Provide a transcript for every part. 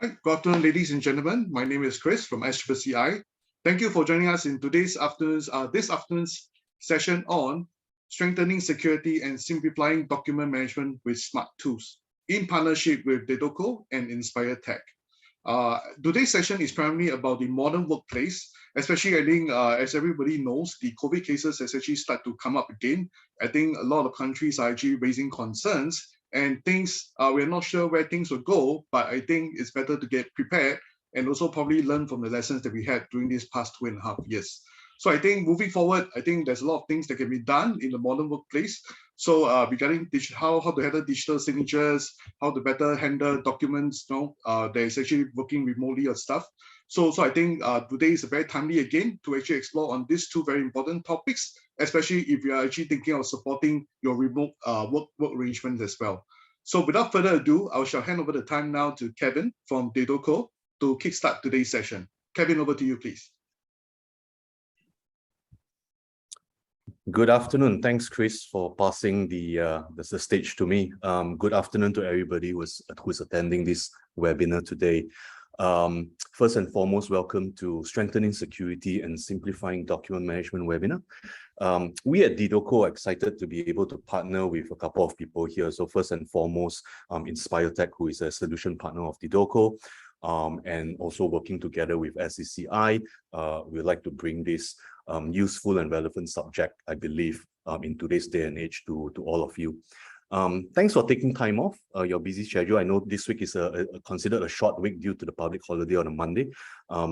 Hi, good afternoon, ladies and gentlemen. My name is Chris from SCCCI. Thank you for joining us in today's afternoon's session on strengthening security and simplifying document management with smart tools in partnership with Dedoco and Inspire Tech. Today's session is primarily about the modern workplace, especially I think as everybody knows, the COVID cases has actually started to come up again. I think a lot of countries are actually raising concerns and things, we're not sure where things will go, but I think it's better to get prepared and also probably learn from the lessons that we had during these past 2.5 years. So I think moving forward, I think there's a lot of things that can be done in the modern workplace. So regarding how to handle digital signatures, how to better handle documents, that is actually working remotely or stuff. So I think today is very timely again to actually explore on these two very important topics, especially if you are actually thinking of supporting your remote work arrangements as well. So without further ado, I shall hand over the time now to Kevin from Dedoco to kickstart today's session. Kevin, over to you, please. Good afternoon. Thanks, Chris, for passing the stage to me. Good afternoon to everybody who's attending this webinar today. First and foremost, welcome to Strengthening Security and Simplifying Document Management webinar. We at Dedoco are excited to be able to partner with a couple of people here. So first and foremost, Inspire Tech, who is a solution partner of Dedoco, and also working together with SCCCI, we'd like to bring this useful and relevant subject, I believe, in today's day and age to all of you. Thanks for taking time off your busy schedule. I know this week is considered a short week due to the public holiday on a Monday.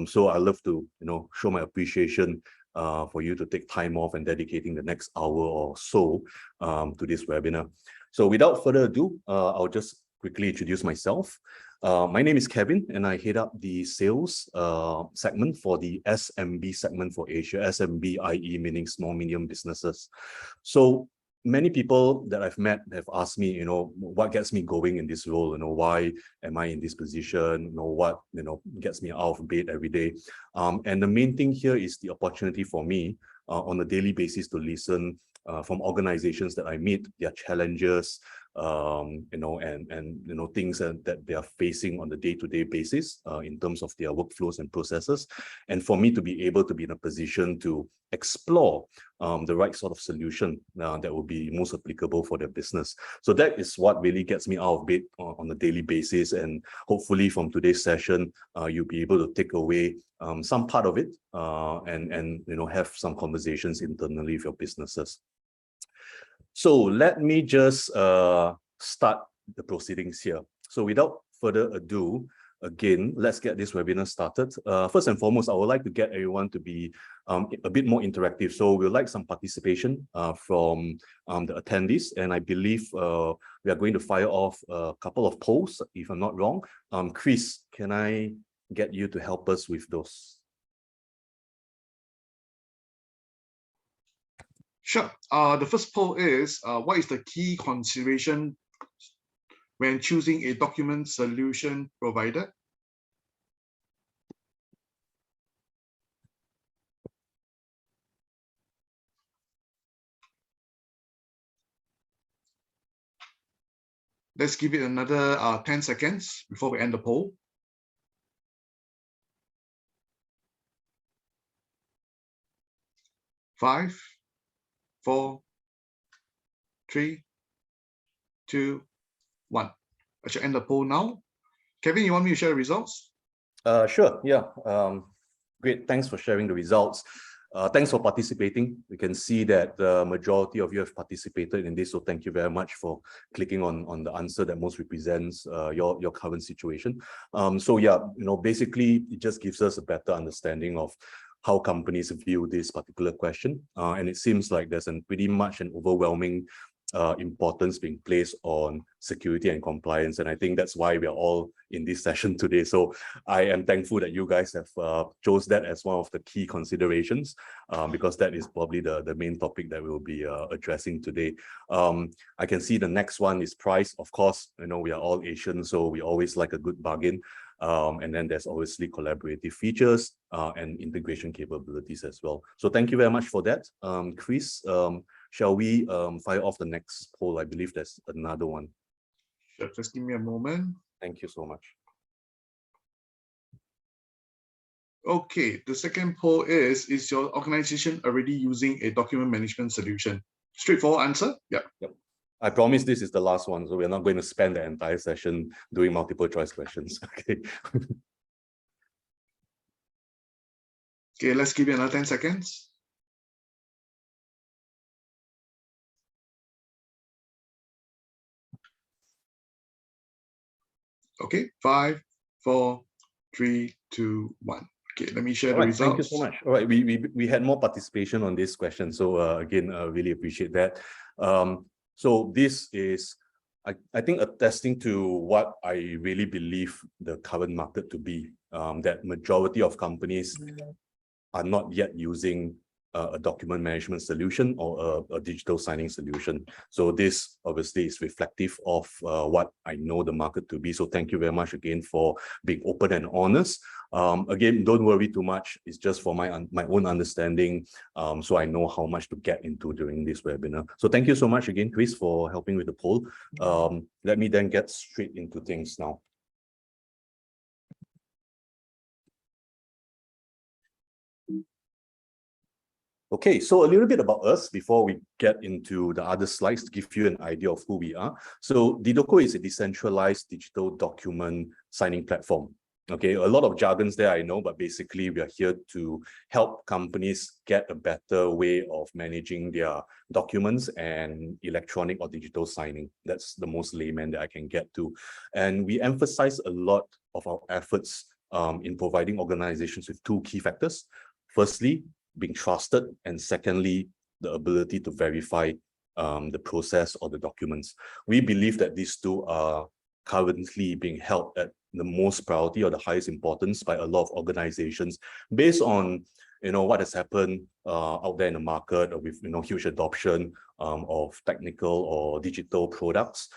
So I love to show my appreciation for you to take time off and dedicating the next hour or so to this webinar. So without further ado, I'll just quickly introduce myself. My name is Kevin, and I head up the sales segment for the SMB segment for Asia. SMB, i.e. meaning small, medium businesses. So many people that I've met have asked me, what gets me going in this role? Why am I in this position? What gets me out of bed every day? And the main thing here is the opportunity for me on a daily basis to listen from organizations that I meet, their challenges, and things that they are facing on the day-to-day basis in terms of their workflows and processes, and for me to be able to be in a position to explore the right sort of solution that will be most applicable for their business. So that is what really gets me out of bed on a daily basis, and hopefully from today's session you'll be able to take away some part of it and have some conversations internally with your businesses. So let me just start the proceedings here. So without further ado, again, let's get this webinar started. First and foremost, I would like to get everyone to be a bit more interactive. So we'd like some participation from the attendees. And I believe we are going to fire off a couple of polls, if I'm not wrong. Chris, can I get you to help us with those? Sure. The first poll is, what is the key consideration when choosing a document solution provider? Let's give it another 10 seconds before we end the poll. Five, 4, 3, 2, 1. I should end the poll now. Kevin, you want me to share the results? Sure, yeah. Great, thanks for sharing the results. Thanks for participating. We can see that the majority of you have participated in this, so thank you very much for clicking on the answer that most represents your current situation. So yeah, basically it just gives us a better understanding of how companies view this particular question. And it seems like there's pretty much an overwhelming importance being placed on security and compliance. And I think that's why we are all in this session today. So I am thankful that you guys have chose that as one of the key considerations, because that is probably the main topic that we'll be addressing today. I can see the next one is price. Of course, we are all Asian, so we always like a good bargain. And then there's obviously collaborative features and integration capabilities as well. So thank you very much for that. Chris, shall we fire off the next poll? I believe there's another one. Sure, just give me a moment. Thank you so much. Okay, the second poll is your organization already using a document management solution? Straightforward answer. Yeah. Yep. I promise this is the last one, so we're not going to spend the entire session doing multiple choice questions. Okay. Okay, let's give it another 10 seconds. Okay, 5, 4, 3, 2, 1. Okay, let me share the results. Thank you so much. All right, we had more participation on this question, so again, really appreciate that. So this is, I think, attesting to what I really believe the current market to be, that majority of companies are not yet using a document management solution or a digital signing solution. So this obviously is reflective of what I know the market to be. So thank you very much again for being open and honest. Again, don't worry too much. It's just for my own understanding, so I know how much to get into during this webinar. So thank you so much again, Chris, for helping with the poll. Let me then get straight into things now. Okay, so a little bit about us before we get into the other slides to give you an idea of who we are. So Dedoco is a decentralized digital document signing platform. Okay, a lot of jargons there, I know, but basically we are here to help companies get a better way of managing their documents and electronic or digital signing. That's the most layman that I can get to. And we emphasize a lot of our efforts in providing organizations with two key factors. Firstly, being trusted, and secondly, the ability to verify the process or the documents. We believe that these two are currently being held at the most priority or the highest importance by a lot of organizations based on what has happened out there in the market with huge adoption of technical or digital products.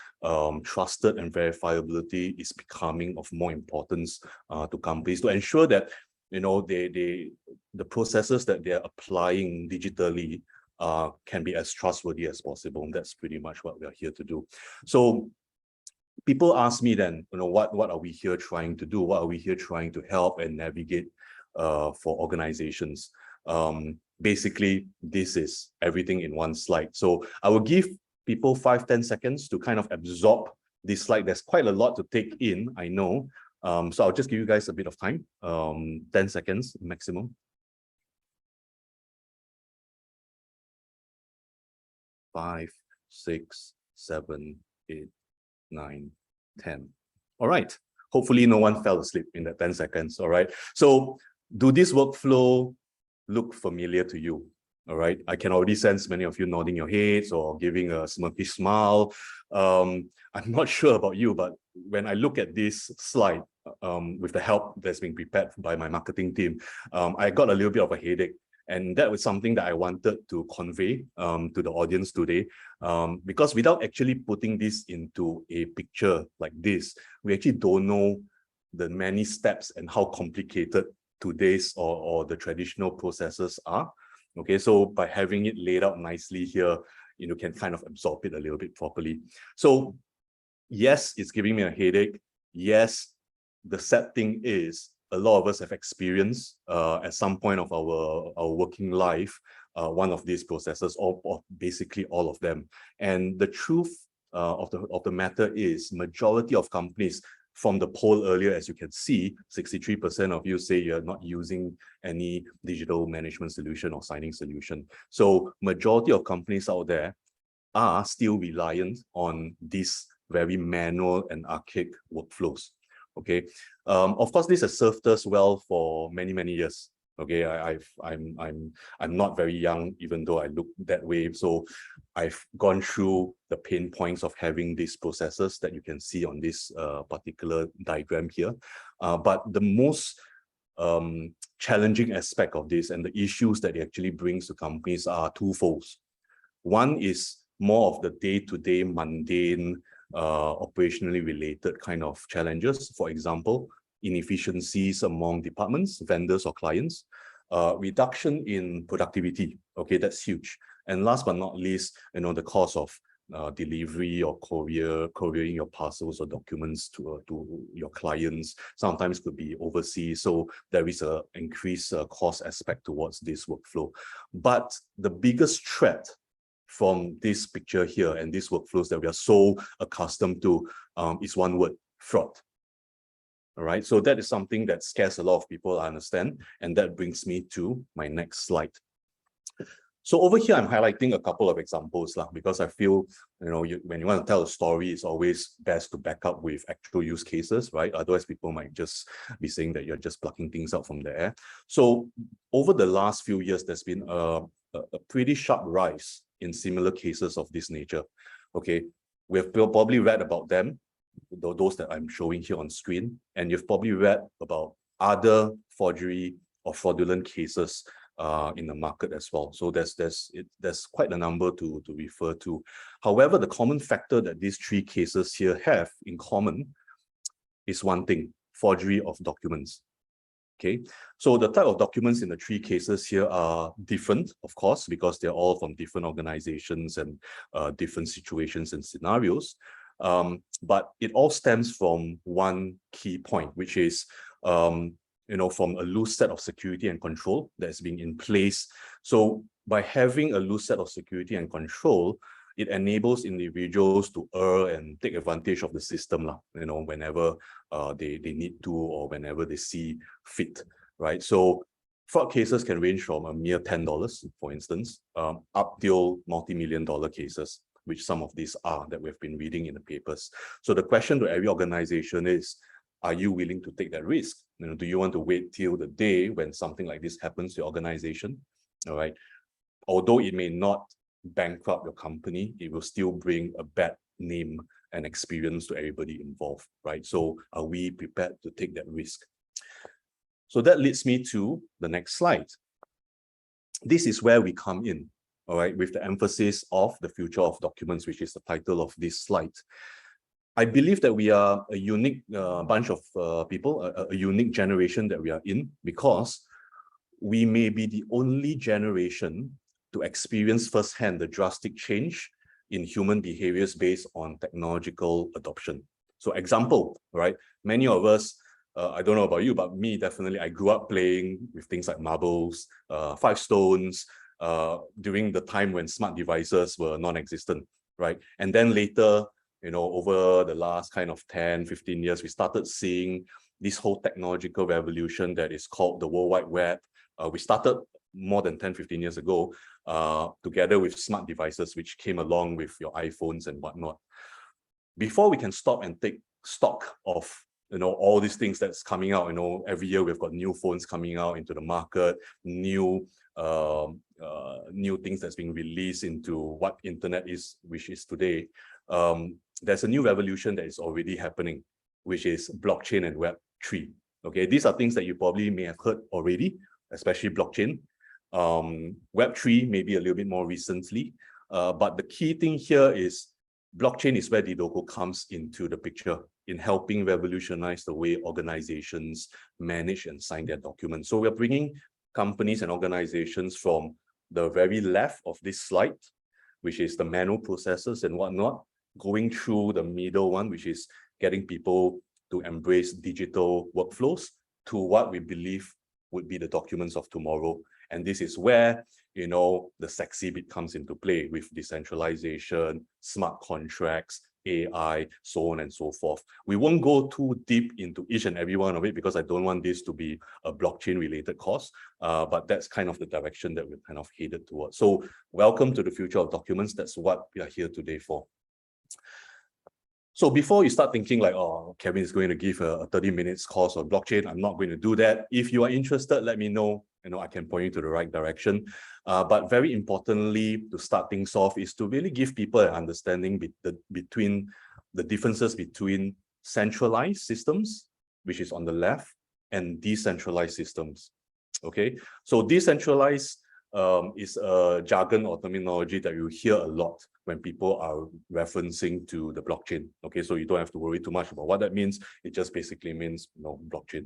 Trusted and verifiability is becoming of more importance to companies to ensure that the processes that they're applying digitally can be as trustworthy as possible. And that's pretty much what we're here to do. So people ask me then, what are we here trying to do? What are we here trying to help and navigate for organizations? Basically, this is everything in one slide. So I will give people 5-10 seconds to kind of absorb this slide. There's quite a lot to take in, I know. So I'll just give you guys a bit of time, 10 seconds maximum. 5, 6, 7, 8, 9, 10. All right. Hopefully no one fell asleep in that 10 seconds. All right. So do this workflow look familiar to you? All right. I can already sense many of you nodding your heads or giving a smirky smile. I'm not sure about you, but when I look at this slide, with the help that's been prepared by my marketing team, I got a little bit of a headache. And that was something that I wanted to convey to the audience today, because without actually putting this into a picture like this, we actually don't know the many steps and how complicated today's or the traditional processes are. Okay, so by having it laid out nicely here, you can kind of absorb it a little bit properly. So yes, it's giving me a headache. Yes, the sad thing is a lot of us have experienced at some point of our working life one of these processes, or basically all of them. And the truth of the matter is, majority of companies, from the poll earlier, as you can see, 63% of you say you're not using any digital management solution or signing solution. So majority of companies out there are still reliant on these very manual and archaic workflows. Okay, of course, this has served us well for many years. Okay, I'm not very young, even though I look that way. So I've gone through the pain points of having these processes that you can see on this particular diagram here. But the most challenging aspect of this and the issues that it actually brings to companies are twofold. One is more of the day-to-day mundane, operationally related kind of challenges. For example, inefficiencies among departments, vendors or clients, reduction in productivity. Okay, that's huge. And last but not least, the cost of delivery or couriering your parcels or documents to your clients. Sometimes could be overseas. So there is an increased cost aspect towards this workflow. But the biggest threat from this picture here and these workflows that we are so accustomed to is one word: fraud. All right, so that is something that scares a lot of people, I understand. And that brings me to my next slide. So over here, I'm highlighting a couple of examples because I feel, when you want to tell a story, it's always best to back up with actual use cases, right? Otherwise, people might just be saying that you're just plucking things out from the air. So over the last few years, there's been a pretty sharp rise in similar cases of this nature. Okay, we've probably read about them, those that I'm showing here on screen, and you've probably read about other forgery or fraudulent cases in the market as well. So there's quite a number to refer to. However, the common factor that these three cases here have in common is one thing: forgery of documents. Okay, so the type of documents in the three cases here are different, of course, because they're all from different organizations and different situations and scenarios. But it all stems from one key point, which is from a loose set of security and control that's being in place. So by having a loose set of security and control, it enables individuals to err and take advantage of the system, whenever they need to or whenever they see fit, right? So fraud cases can range from a mere $10, for instance, up till multi-million-dollar cases, which some of these are that we've been reading in the papers. So the question to every organization is, are you willing to take that risk? Do you want to wait till the day when something like this happens to your organization? All right. Although it may not bankrupt your company, it will still bring a bad name and experience to everybody involved, right? So are we prepared to take that risk? So that leads me to the next slide. This is where we come in, all right, with the emphasis of the future of documents, which is the title of this slide. I believe that we are a unique bunch of people, a unique generation that we are in, because we may be the only generation to experience firsthand the drastic change in human behaviors based on technological adoption. So example, right? Many of us, I don't know about you, but me, definitely, I grew up playing with things like marbles, 5 stones, during the time when smart devices were non-existent, right? And then later, over the last kind of 10, 15 years, we started seeing this whole technological revolution that is called the World Wide Web. We started more than 10, 15 years ago, together with smart devices, which came along with your iPhones and whatnot. Before we can stop and take stock of all these things that's coming out, every year we've got new phones coming out into the market, new things that's being released into what internet is, which is today. There's a new revolution that is already happening, which is blockchain and Web3. Okay, these are things that you probably may have heard already, especially blockchain. Web3 maybe a little bit more recently, but the key thing here is blockchain is where Dedoco comes into the picture in helping revolutionize the way organizations manage and sign their documents. So we're bringing companies and organizations from the very left of this slide, which is the manual processes and whatnot, going through the middle one, which is getting people to embrace digital workflows, to what we believe would be the documents of tomorrow. And this is where, the sexy bit comes into play with decentralization, smart contracts, AI, so on and so forth. We won't go too deep into each and every one of it because I don't want this to be a blockchain related course, but that's kind of the direction that we're kind of headed towards. So welcome to the future of documents. That's what we are here today for. So before you start thinking like, oh, Kevin is going to give a 30 minutes course on blockchain, I'm not going to do that. If you are interested, let me know. I can point you to the right direction. But very importantly, to start things off is to really give people an understanding between the differences between centralized systems, which is on the left, and decentralized systems. Okay, so decentralized is a jargon or terminology that you hear a lot when people are referencing to the blockchain. Okay, so you don't have to worry too much about what that means. It just basically means blockchain.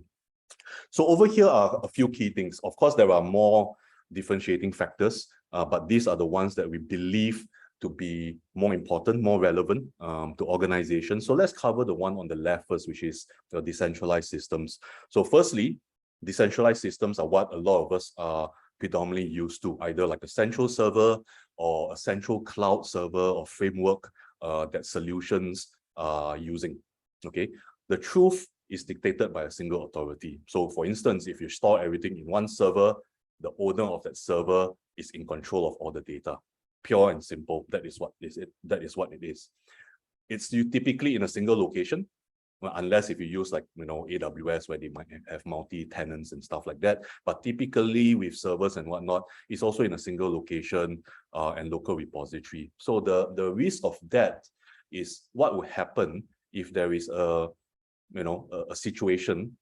So over here are a few key things. Of course, there are more differentiating factors, but these are the ones that we believe to be more important, more relevant to organizations. So let's cover the one on the left first, which is the decentralized systems. So firstly, decentralized systems are what a lot of us are predominantly used to, either like a central server or a central cloud server or framework that solutions are using. Okay, the truth is dictated by a single authority. So for instance, if you store everything in one server, the owner of that server is in control of all the data. Pure and simple. That is what it is. It's typically in a single location, well, unless if you use like AWS, where they might have multi-tenants and stuff like that. But typically with servers and whatnot, it's also in a single location and local repository. So the risk of that is what would happen if there is a situation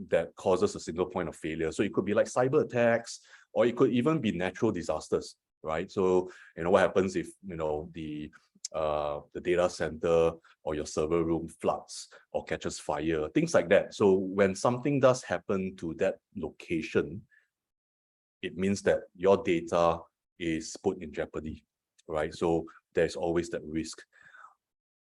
that causes a single point of failure. So it could be like cyber attacks, or it could even be natural disasters, right? So what happens if the data center or your server room floods or catches fire, things like that. So when something does happen to that location, it means that your data is put in jeopardy, right? So there's always that risk.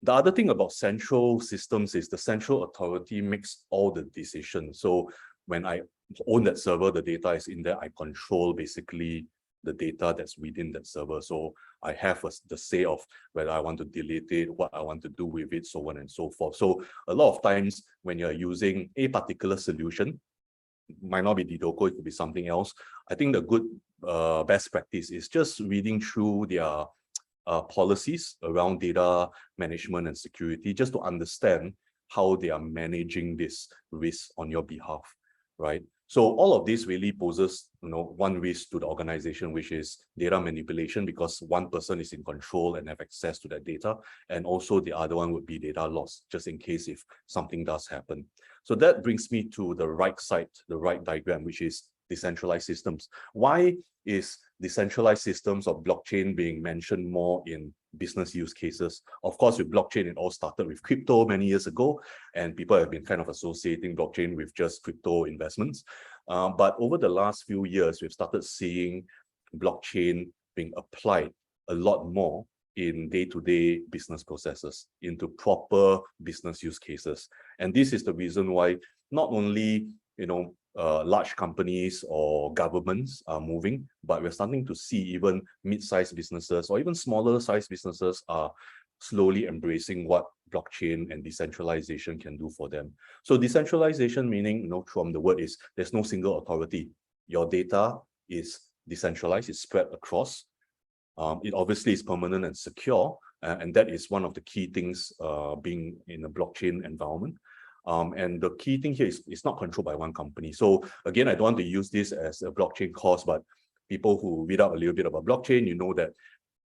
The other thing about central systems is the central authority makes all the decisions. So when I own that server, the data is in there, I control basically the data that's within that server. So I have the say of whether I want to delete it, what I want to do with it, so on and so forth. So a lot of times when you're using a particular solution, it might not be Dedoco, it could be something else. I think the good best practice is just reading through their policies around data management and security, just to understand how they are managing this risk on your behalf, right? So all of this really poses, one risk to the organization, which is data manipulation, because one person is in control and have access to that data. And also the other one would be data loss, just in case if something does happen. So that brings me to the right side, the right diagram, which is decentralized systems. Why is decentralized systems or blockchain being mentioned more in business use cases? Of course, with blockchain, it all started with crypto many years ago, and people have been kind of associating blockchain with just crypto investments. But over the last few years, we've started seeing blockchain being applied a lot more in day-to-day business processes, into proper business use cases. And this is the reason why not only large companies or governments are moving, but we're starting to see even mid-sized businesses or even smaller sized businesses are slowly embracing what blockchain and decentralization can do for them. So decentralization meaning, from the word is there's no single authority. Your data is decentralized, it's spread across. It obviously is permanent and secure, and that is one of the key things being in a blockchain environment. And the key thing here is it's not controlled by one company. So again, I don't want to use this as a blockchain course, but people who read out a little bit about blockchain, you know that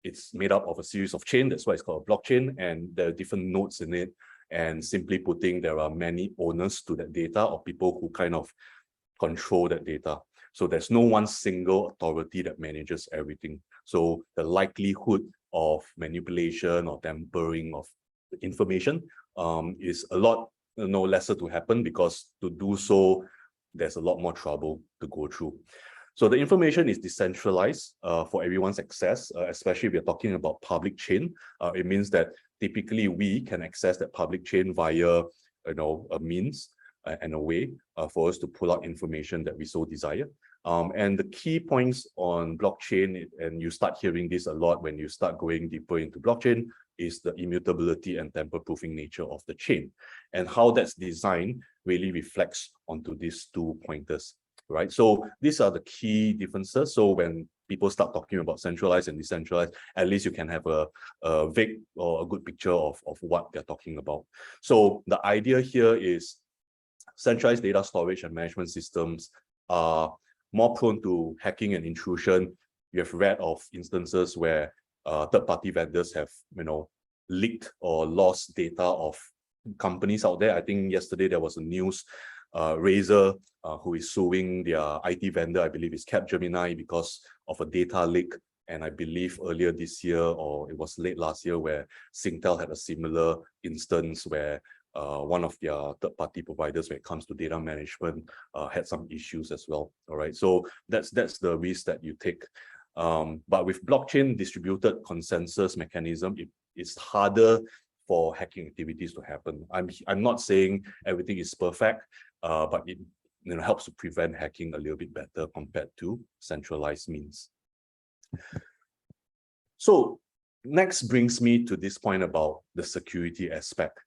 it's made up of a series of chains. That's why it's called a blockchain, and there are different nodes in it. And simply putting, there are many owners to that data, or people who kind of control that data. So there's no one single authority that manages everything. So the likelihood of manipulation or tampering of information is a lot lesser to happen, because to do so, there's a lot more trouble to go through. So the information is decentralized for everyone's access, especially if we're talking about public chain. It means that typically we can access that public chain via a means and a way for us to pull out information that we so desire. And the key points on blockchain, and you start hearing this a lot when you start going deeper into blockchain, is the immutability and tamper-proofing nature of the chain. And how that's designed really reflects onto these 2 pointers, right? So these are the key differences. So when people start talking about centralized and decentralized, at least you can have a vague or a good picture of what they're talking about. So the idea here is centralized data storage and management systems are more prone to hacking and intrusion. You have read of instances where third-party vendors have, leaked or lost data of companies out there. I think yesterday there was a news, Razer, who is suing their IT vendor, I believe it's Capgemini, because of a data leak. And I believe earlier this year, or it was late last year, where Singtel had a similar instance where one of their third-party providers, when it comes to data management, had some issues as well. All right, so that's the risk that you take. But with blockchain distributed consensus mechanism, it's harder for hacking activities to happen. I'm not saying everything is perfect, but it helps to prevent hacking a little bit better compared to centralized means. So next brings me to this point about the security aspect.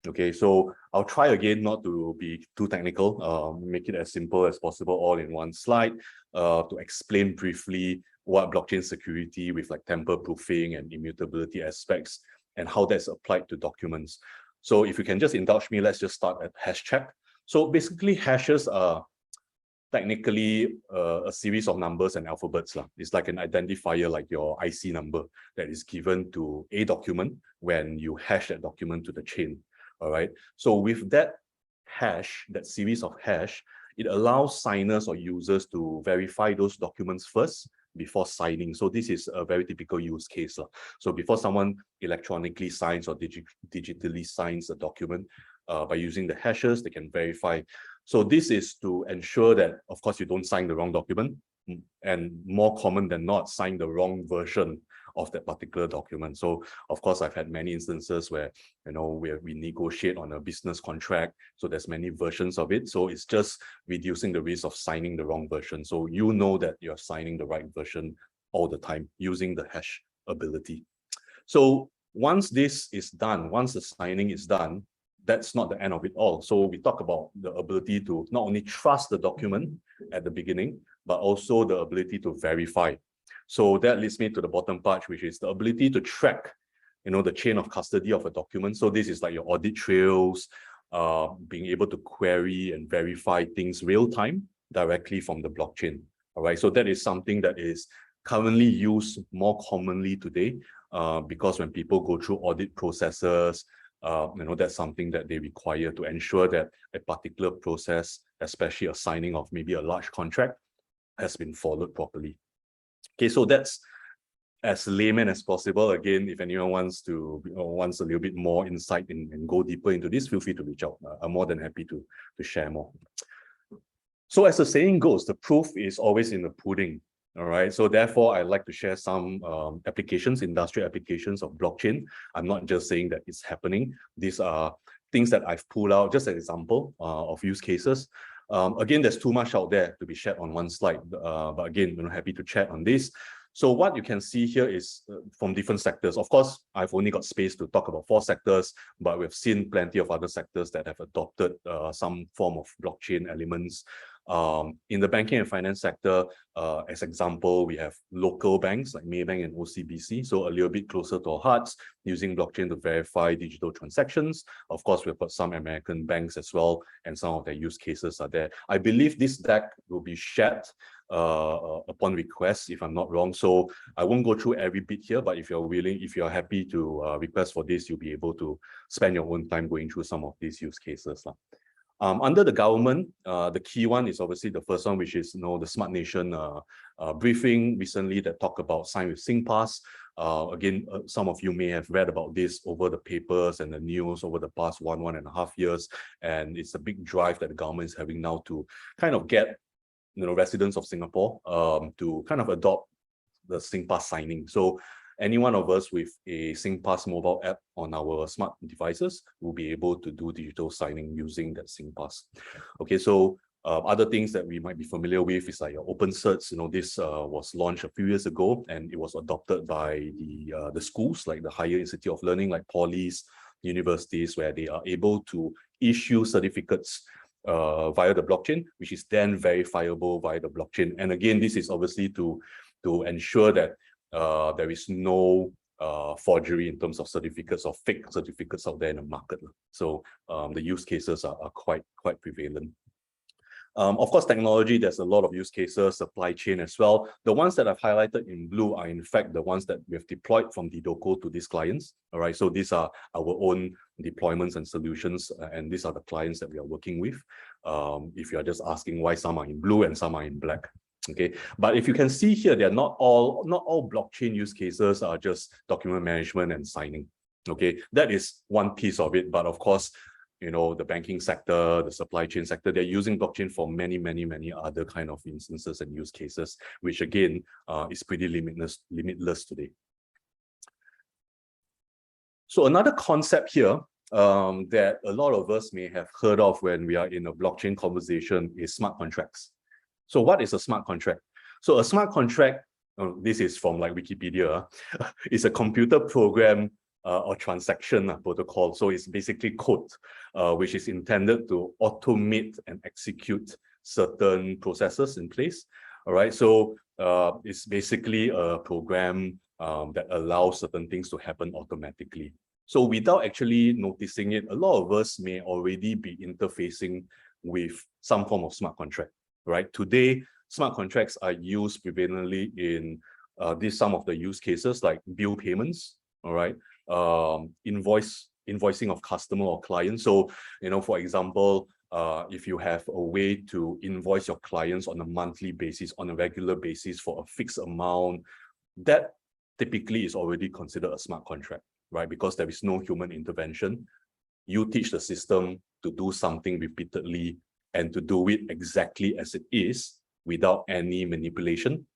Okay, so I'll try again not to be too technical, make it as simple as possible all in one slide, to explain briefly what blockchain security with like tamper proofing and immutability aspects and how that's applied to documents. So if you can just indulge me, let's just start at hash check. So basically hashes are technically a series of numbers and alphabets. It's like an identifier, like your IC number that is given to a document when you hash that document to the chain. All right. So with that hash, that series of hash, it allows signers or users to verify those documents first before signing. So this is a very typical use case. So before someone electronically signs or digitally signs a document, by using the hashes, they can verify. So this is to ensure that, of course, you don't sign the wrong document, and more common than not, sign the wrong version of that particular document. So, of course, I've had many instances where, we negotiate on a business contract. So there's many versions of it. So it's just reducing the risk of signing the wrong version. So you know that you're signing the right version all the time using the hash ability. So once this is done, once the signing is done, that's not the end of it all. So we talk about the ability to not only trust the document at the beginning, but also the ability to verify. So that leads me to the bottom part, which is the ability to track, the chain of custody of a document. So this is like your audit trails, being able to query and verify things real time directly from the blockchain. All right. So that is something that is currently used more commonly today, because when people go through audit processes, that's something that they require to ensure that a particular process, especially a signing of maybe a large contract, has been followed properly. Okay, so that's as layman as possible. Again, if anyone wants a little bit more insight and go deeper into this, feel free to reach out. I'm more than happy to share more. So as the saying goes, the proof is always in the pudding. All right, so therefore, I'd like to share some applications, industrial applications of blockchain. I'm not just saying that it's happening. These are things that I've pulled out, just an example of use cases. Again, there's too much out there to be shared on one slide, but again, we're happy to chat on this. So what you can see here is from different sectors. Of course, I've only got space to talk about 4 sectors, but we've seen plenty of other sectors that have adopted some form of blockchain elements. In the banking and finance sector, as example, we have local banks like Maybank and OCBC, so a little bit closer to our hearts, using blockchain to verify digital transactions. Of course, we've got some American banks as well, and some of their use cases are there. I believe this deck will be shared upon request, if I'm not wrong. So I won't go through every bit here, but if you're willing, if you're happy to request for this, you'll be able to spend your own time going through some of these use cases. Under the government, the key one is obviously the first one, which is the Smart Nation briefing recently that talked about sign with SingPass. Again, some of you may have read about this over the papers and the news over the past 1.5 years, and it's a big drive that the government is having now to kind of get residents of Singapore to kind of adopt the SingPass signing. So any one of us with a SingPass mobile app on our smart devices will be able to do digital signing using that SingPass. Okay, so other things that we might be familiar with is like your open certs. This was launched a few years ago, and it was adopted by the schools, like the higher institute of learning, like polys, universities, where they are able to issue certificates via the blockchain, which is then verifiable via the blockchain. And again, this is obviously to ensure that there is no forgery in terms of certificates or fake certificates out there in the market. So the use cases are quite prevalent. Of course, technology, there's a lot of use cases, supply chain as well. The ones that I've highlighted in blue are in fact the ones that we've deployed from Dedoco to these clients. All right, so these are our own deployments and solutions, and these are the clients that we are working with. If you're just asking why some are in blue and some are in black. Okay, but if you can see here, they're not all blockchain use cases are just document management and signing. Okay, that is one piece of it, but of course, the banking sector, the supply chain sector. They're using blockchain for many, many, many other kind of instances and use cases, which again is pretty limitless today. So another concept here that a lot of us may have heard of when we are in a blockchain conversation is smart contracts. So what is a smart contract? So a smart contract, this is from like Wikipedia, is a computer program or transaction protocol. So it's basically code, which is intended to automate and execute certain processes in place. All right, so it's basically a program that allows certain things to happen automatically. So without actually noticing it, a lot of us may already be interfacing with some form of smart contract, right? Today, smart contracts are used predominantly in some of the use cases like bill payments, all right? Invoicing of customer or client. So, for example, if you have a way to invoice your clients on a monthly basis, on a regular basis for a fixed amount, that typically is already considered a smart contract, right? Because there is no human intervention. You teach the system to do something repeatedly and to do it exactly as it is without any manipulation,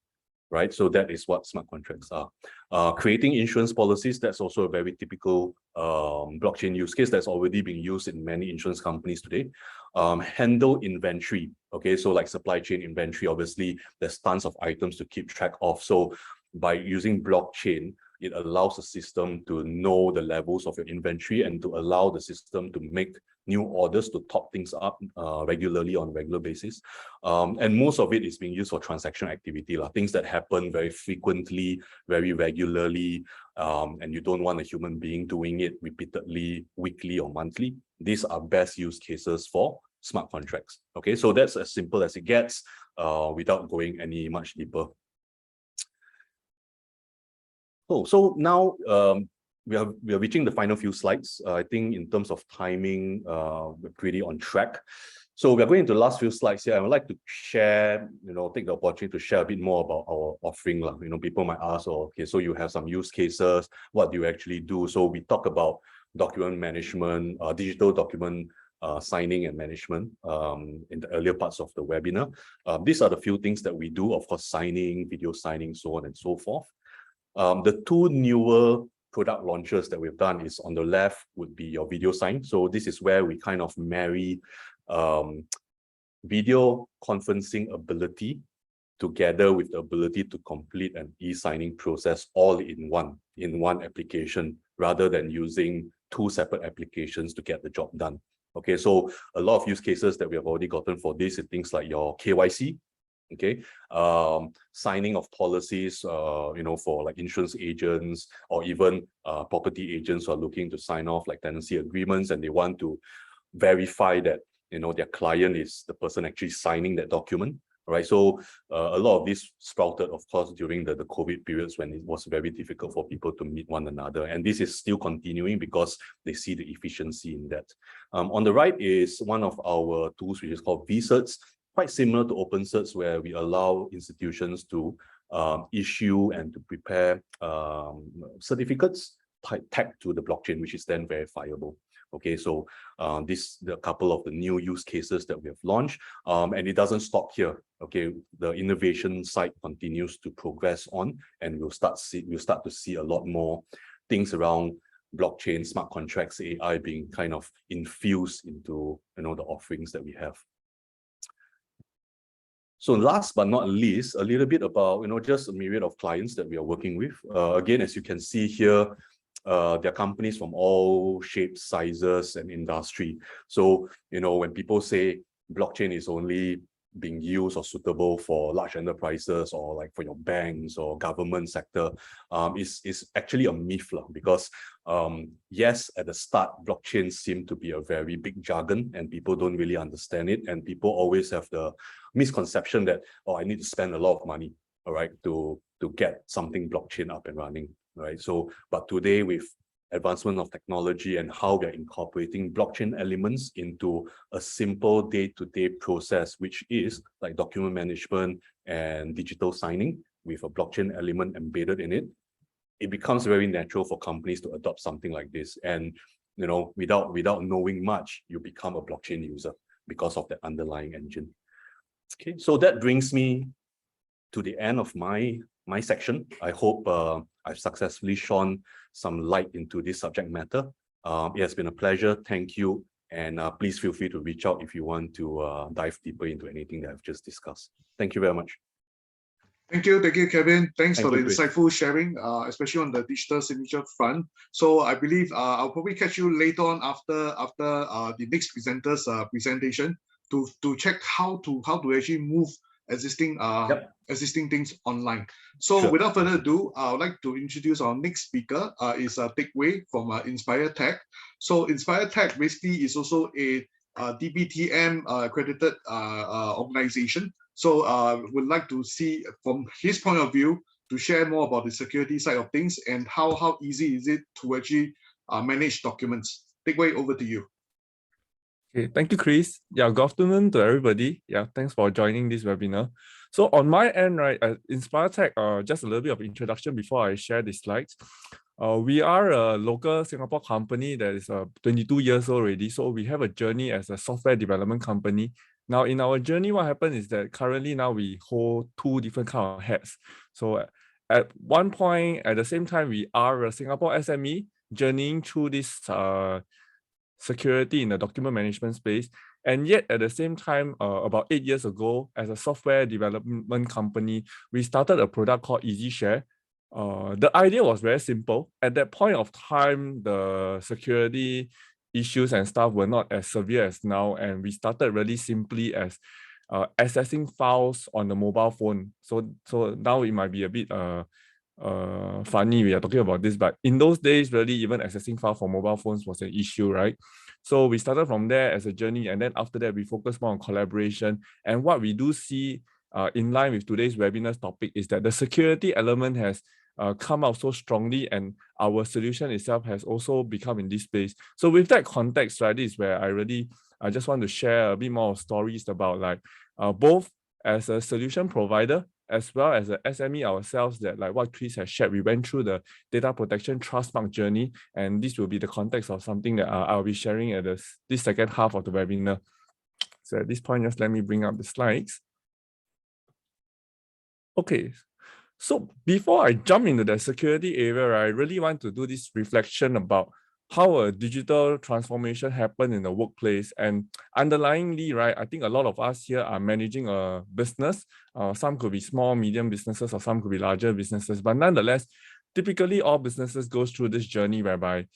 right? So that is what smart contracts are. Creating insurance policies, that's also a very typical blockchain use case that's already being used in many insurance companies today. Handle inventory, okay? So like supply chain inventory, obviously there's tons of items to keep track of. So by using blockchain, it allows the system to know the levels of your inventory and to allow the system to make new orders to top things up regularly on a regular basis. And most of it is being used for transaction activity, things that happen very frequently, very regularly, and you don't want a human being doing it repeatedly, weekly or monthly. These are best use cases for smart contracts. Okay, so that's as simple as it gets without going any much deeper. Oh, so now we are reaching the final few slides. I think in terms of timing, we're pretty on track. So we're going into the last few slides here. I would like to share, take the opportunity to share a bit more about our offering. People might ask, okay, so you have some use cases, what do you actually do? So we talk about document management, digital document signing and management in the earlier parts of the webinar. These are the few things that we do, of course, signing, video signing, so on and so forth. The two newer product launches that we've done is on the left would be your video sign. So this is where we kind of marry video conferencing ability together with the ability to complete an e-signing process all in one application, rather than using two separate applications to get the job done. Okay, so a lot of use cases that we have already gotten for this is things like your KYC, okay, signing of policies, for like insurance agents or even property agents who are looking to sign off like tenancy agreements, and they want to verify that their client is the person actually signing that document, right? So a lot of this sprouted, of course, during the COVID periods when it was very difficult for people to meet one another, and this is still continuing because they see the efficiency in that. On the right is one of our tools, which is called vCerts. Quite similar to OpenCerts, where we allow institutions to issue and to prepare certificates tagged to the blockchain, which is then verifiable. Okay, so this a couple of the new use cases that we have launched, and it doesn't stop here. Okay, the innovation side continues to progress on, and we'll start to see a lot more things around blockchain, smart contracts, AI being kind of infused into the offerings that we have. So last but not least, a little bit about just a myriad of clients that we are working with. Again, as you can see here, there are companies from all shapes, sizes, and industry. So when people say blockchain is only being used or suitable for large enterprises or like for your banks or government sector, is actually a myth, because yes, at the start, blockchain seemed to be a very big jargon and people don't really understand it, and people always have the misconception that, oh, I need to spend a lot of money, all right, to get something blockchain up and running, right? So, but today with advancement of technology and how we are incorporating blockchain elements into a simple day-to-day process, which is like document management and digital signing with a blockchain element embedded in it, it becomes very natural for companies to adopt something like this. And without knowing much, you become a blockchain user because of the underlying engine. Okay, so that brings me to the end of my section. I hope I've successfully shone some light into this subject matter. It has been a pleasure. Thank you. And please feel free to reach out if you want to dive deeper into anything that I've just discussed. Thank you very much. Thank you, Kevin. Thanks for the Chris. insightful sharing, especially on the digital signature front. So I believe I'll probably catch you later on after the next presenter's presentation to check how to actually move existing existing things online. So Sure. Without further ado, I would like to introduce our next speaker. Is Teck Wei from Inspire Tech. So Inspire Tech basically is also a DBTM accredited organization. So would like to see from his point of view to share more about the security side of things and how easy is it to actually manage documents. Teck Wei, over to you. Okay, thank you, Chris. Yeah, good afternoon to everybody. Yeah, thanks for joining this webinar. So on my end, right, at Inspire Tech, just a little bit of introduction before I share the slides. We are a local Singapore company that is 22 years old already. So we have a journey as a software development company. Now, in our journey, what happened is that currently now we hold two different kind of hats. So at one point, at the same time, we are a Singapore SME journeying through this security in the document management space. And yet at the same time, about 8 years ago, as a software development company, we started a product called EasiShare. The idea was very simple. At that point of time, the security issues and stuff were not as severe as now. And we started really simply as accessing files on the mobile phone. So now it might be a bit funny we are talking about this, but in those days, really even accessing file for mobile phones was an issue, right? So we started from there as a journey, and then after that, we focus more on collaboration. And what we do see in line with today's webinar's topic is that the security element has come out so strongly, and our solution itself has also become in this space. So with that context, right, this is where I just want to share a bit more stories about like both as a solution provider as well as the SME ourselves, that like what Chris has shared, we went through the data protection trust mark journey, and this will be the context of something that I'll be sharing at this second half of the webinar. So at this point, just let me bring up the slides. Okay, so before I jump into the security area, I really want to do this reflection about how a digital transformation happened in the workplace. And underlyingly, right, I think a lot of us here are managing a business. Some could be small, medium businesses, or some could be larger businesses. But nonetheless, typically all businesses go through this journey whereby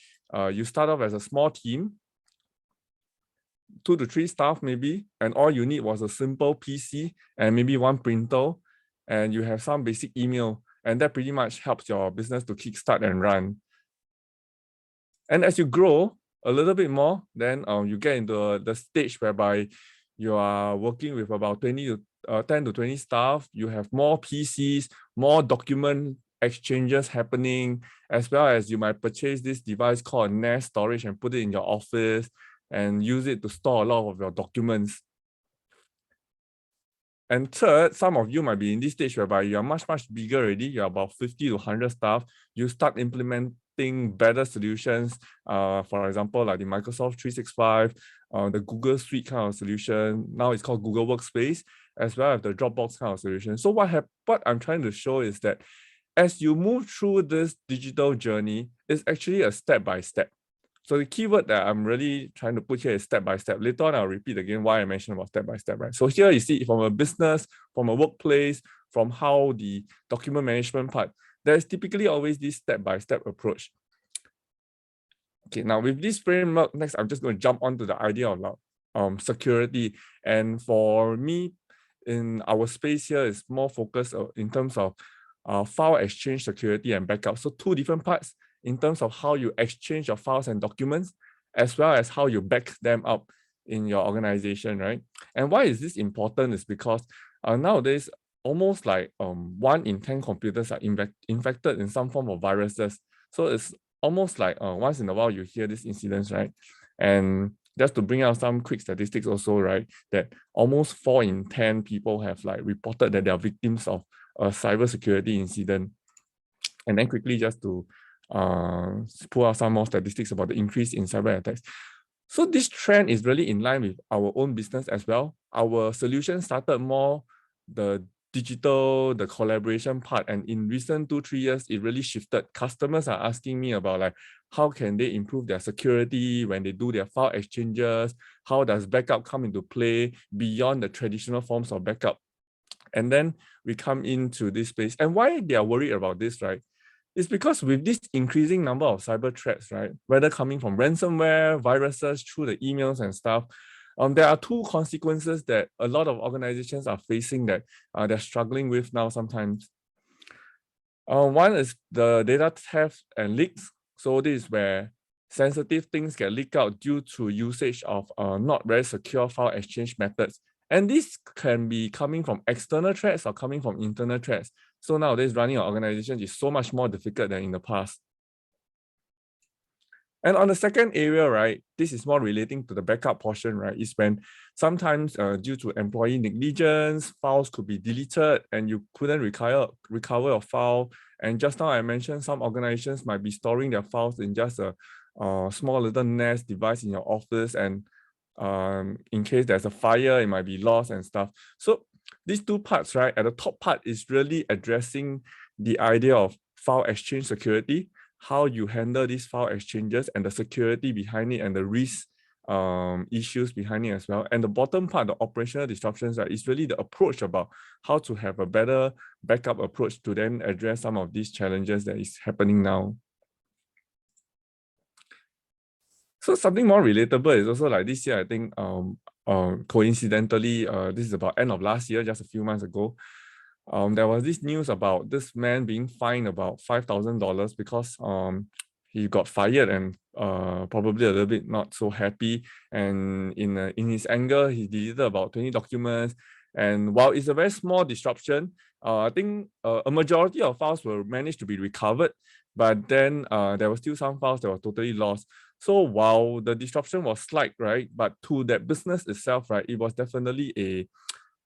you start off as a small team, 2 to 3 staff maybe, and all you need was a simple PC and maybe one printer, and you have some basic email, and that pretty much helps your business to kickstart and run. And as you grow a little bit more, then you get into the stage whereby you are working with about 10 to 20 staff. You have more PCs, more document exchanges happening, as well as you might purchase this device called NAS storage and put it in your office and use it to store a lot of your documents. And third, some of you might be in this stage whereby you are much bigger already. You're about 50 to 100 staff. You start implementing better solutions, for example, like the Microsoft 365, the Google Suite kind of solution. Now it's called Google Workspace, as well as the Dropbox kind of solution. So what I'm trying to show is that as you move through this digital journey, it's actually a step-by-step. So the keyword that I'm really trying to put here is step-by-step. Later on, I'll repeat again why I mentioned about step-by-step, right? So here you see from a business, from a workplace, from how the document management part, there's typically always this step-by-step approach. Okay, now with this framework, next I'm just going to jump onto the idea of security. And for me, in our space here is more focused in terms of file exchange security and backup. So 2 different parts in terms of how you exchange your files and documents, as well as how you back them up in your organization, right? And why is this important is because nowadays, almost like 1 in 10 computers are infected in some form of viruses. So it's almost like once in a while you hear these incidents, right? And just to bring out some quick statistics also, right, that almost 4 in 10 people have like reported that they are victims of a cybersecurity incident. And then quickly just to pull out some more statistics about the increase in cyber attacks. So this trend is really in line with our own business as well. Our solution started more the digital, the collaboration part, and in recent 2-3 years, it really shifted. Customers are asking me about like how can they improve their security when they do their file exchanges? How does backup come into play beyond the traditional forms of backup? And then we come into this space. And why they are worried about this, right? It's because with this increasing number of cyber threats, right, whether coming from ransomware, viruses, through the emails and stuff, there are two consequences that a lot of organizations are facing that they're struggling with now sometimes. One is the data theft and leaks. So this is where sensitive things get leaked out due to usage of not very secure file exchange methods. And this can be coming from external threats or coming from internal threats. So nowadays, running an organization is so much more difficult than in the past. And on the second area, right, this is more relating to the backup portion, right, is when sometimes due to employee negligence, files could be deleted and you couldn't recover your file. And just now I mentioned some organizations might be storing their files in just a small little NAS device in your office, and in case there's a fire, it might be lost and stuff. So these two parts, right, at the top part is really addressing the idea of file exchange security, how you handle these file exchanges and the security behind it and the risk issues behind it as well. And the bottom part, the operational disruptions, right, is really the approach about how to have a better backup approach to then address some of these challenges that is happening now. So something more relatable is also like this year, I think coincidentally, this is about end of last year, just a few months ago, there was this news about this man being fined about $5,000 because he got fired and probably a little bit not so happy. And in his anger, he deleted about 20 documents. And while it's a very small disruption, I think a majority of files were managed to be recovered, but then there were still some files that were totally lost. So while the disruption was slight, right, but to that business itself, right, it was definitely a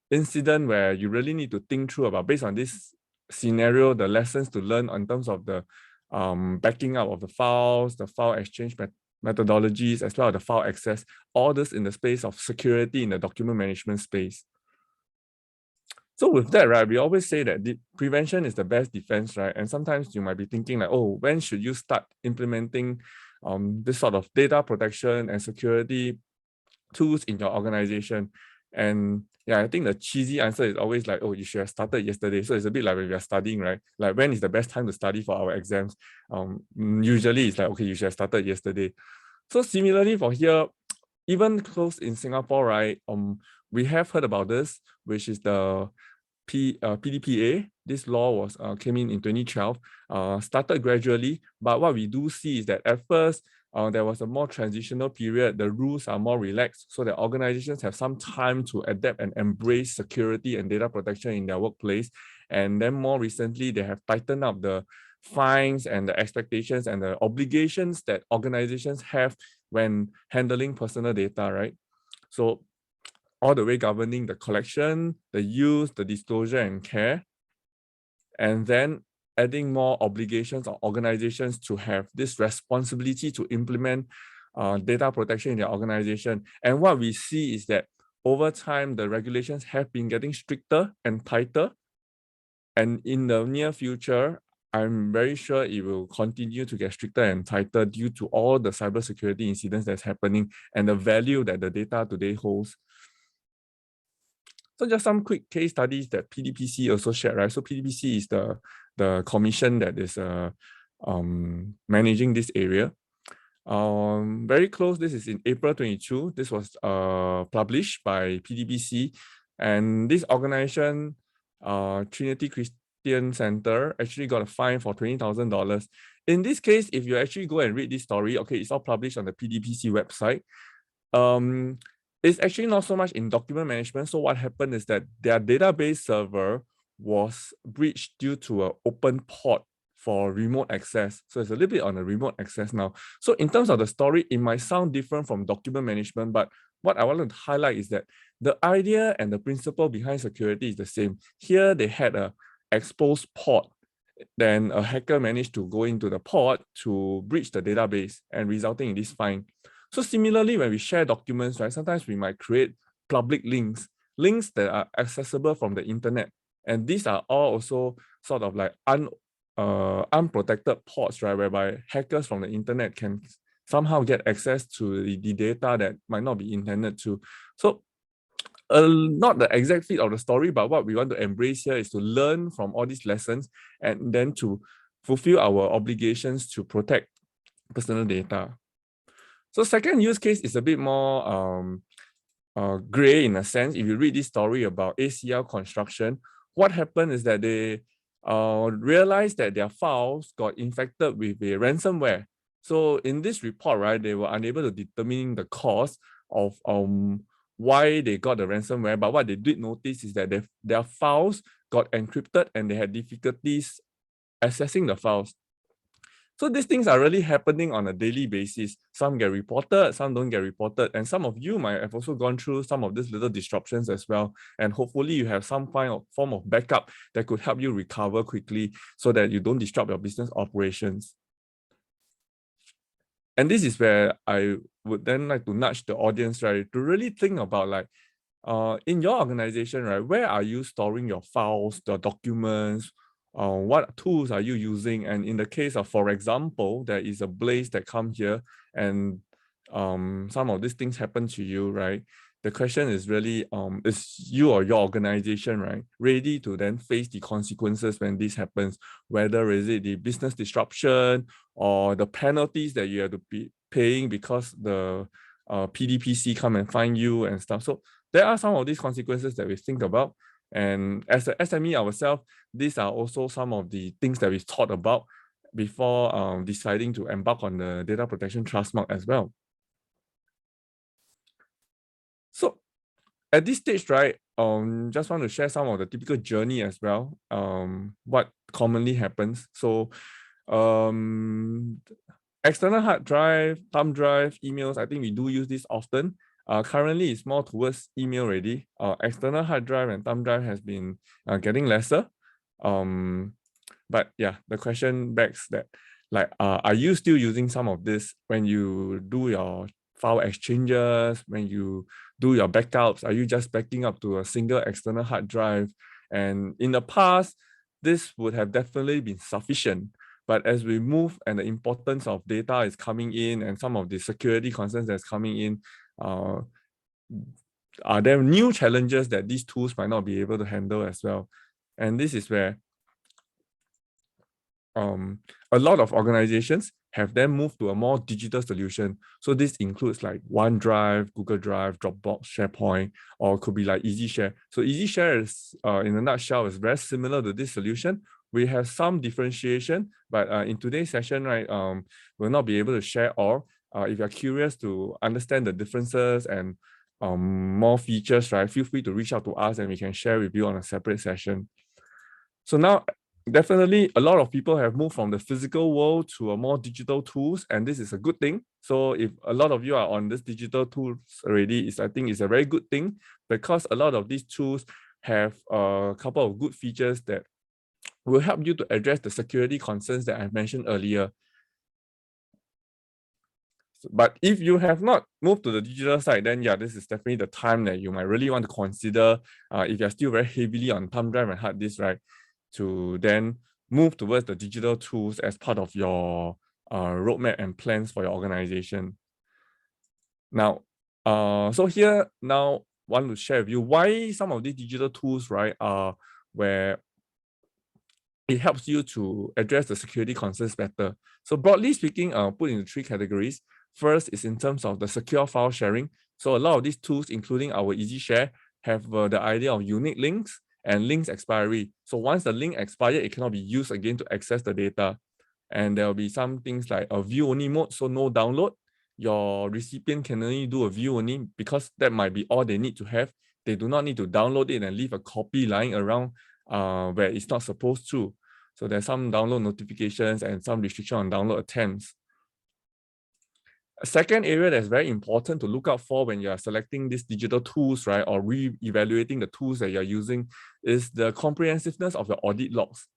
incident where you really need to think through about, based on this scenario, the lessons to learn in terms of the backing up of the files, the file exchange methodologies, as well as the file access, all this in the space of security in the document management space. So with that, right, we always say that the prevention is the best defense, right? And sometimes you might be thinking like, oh, when should you start implementing this sort of data protection and security tools in your organization? And yeah, I think the cheesy answer is always like, oh, you should have started yesterday. So it's a bit like when we are studying, right? Like, when is the best time to study for our exams? Usually it's like, okay, you should have started yesterday. So similarly for here, even close in Singapore, right, we have heard about this, which is the PDPA. This law was came in 2012, started gradually, but what we do see is that at first there was a more transitional period. The rules are more relaxed so that organizations have some time to adapt and embrace security and data protection in their workplace. And then more recently, they have tightened up the fines and the expectations and the obligations that organizations have when handling personal data, right? So all the way governing the collection, the use, the disclosure and care, and then adding more obligations on organizations to have this responsibility to implement data protection in their organization. And what we see is that over time, the regulations have been getting stricter and tighter. And in the near future, I'm very sure it will continue to get stricter and tighter due to all the cybersecurity incidents that's happening and the value that the data today holds. So just some quick case studies that PDPC also shared, right? So PDPC is the commission that is managing this area. Very close, this is in April 22. This was published by PDPC, and this organization, Trinity Christian Center, actually got a fine for $20,000. In this case, if you actually go and read this story, okay, it's all published on the PDPC website. It's actually not so much in document management. So what happened is that their database server was breached due to an open port for remote access. So it's a little bit on a remote access now. So in terms of the story, it might sound different from document management, but what I wanted to highlight is that the idea and the principle behind security is the same. Here they had an exposed port, then a hacker managed to go into the pod to breach the database and resulting in this fine. So similarly, when we share documents, right, sometimes we might create public links that are accessible from the internet. And these are all also sort of like unprotected pods, right, whereby hackers from the internet can somehow get access to the data that might not be intended to. So not the exact fit of the story, but what we want to embrace here is to learn from all these lessons and then to fulfill our obligations to protect personal data. So second use case is a bit more gray in a sense. If you read this story about ACL construction, what happened is that they realized that their files got infected with a ransomware. So in this report, right, they were unable to determine the cause of why they got the ransomware. But what they did notice is that their files got encrypted and they had difficulties accessing the files. So these things are really happening on a daily basis. Some get reported, some don't get reported. And some of you might have also gone through some of these little disruptions as well. And hopefully you have some form of backup that could help you recover quickly so that you don't disrupt your business operations. And this is where I would then like to nudge the audience, right, to really think about like, in your organization, right, where are you storing your files, the documents? What tools are you using? And in the case of, for example, there is a blaze that come here and some of these things happen to you, right? The question is really, is you or your organization, right, ready to then face the consequences when this happens, whether is it the business disruption or the penalties that you have to be paying because the PDPC come and find you and stuff. So there are some of these consequences that we think about. And as a SME ourselves, these are also some of the things that we thought about before deciding to embark on the data protection trust mark as well. So at this stage, right, just want to share some of the typical journey as well, what commonly happens. So external hard drive, thumb drive, emails, I think we do use this often. Currently, it's more towards email already. External hard drive and thumb drive has been getting lesser. But yeah, the question begs that, like, are you still using some of this when you do your file exchanges, when you do your backups? Are you just backing up to a single external hard drive? And in the past, this would have definitely been sufficient. But as we move and the importance of data is coming in and some of the security concerns that's coming in, are there new challenges that these tools might not be able to handle as well? And this is where a lot of organizations have then moved to a more digital solution. So this includes like OneDrive, Google Drive, Dropbox, SharePoint, or it could be like EasiShare. So EasiShare is, in a nutshell, is very similar to this solution. We have some differentiation, but in today's session, right, we'll not be able to share all. If you're curious to understand the differences and more features, right, feel free to reach out to us and we can share with you on a separate session. So now, definitely a lot of people have moved from the physical world to a more digital tools, and this is a good thing. So if a lot of you are on this digital tools already, I think it's a very good thing, because a lot of these tools have a couple of good features that will help you to address the security concerns that I mentioned earlier. But if you have not moved to the digital side, then yeah, this is definitely the time that you might really want to consider, if you're still very heavily on thumb drive and hard disk, right, to then move towards the digital tools as part of your roadmap and plans for your organization. Now, so here now want to share with you why some of these digital tools, right, are where it helps you to address the security concerns better. So broadly speaking, put into 3 categories. First is in terms of the secure file sharing. So a lot of these tools, including our EasiShare, have the idea of unique links and links expiry. So once the link expired, it cannot be used again to access the data. And there will be some things like a view only mode, so no download. Your recipient can only do a view only because that might be all they need to have. They do not need to download it and leave a copy lying around where it's not supposed to. So there's some download notifications and some restriction on download attempts. A second area that's very important to look out for when you're selecting these digital tools, right, or re-evaluating the tools that you're using, is the comprehensiveness of your audit logs.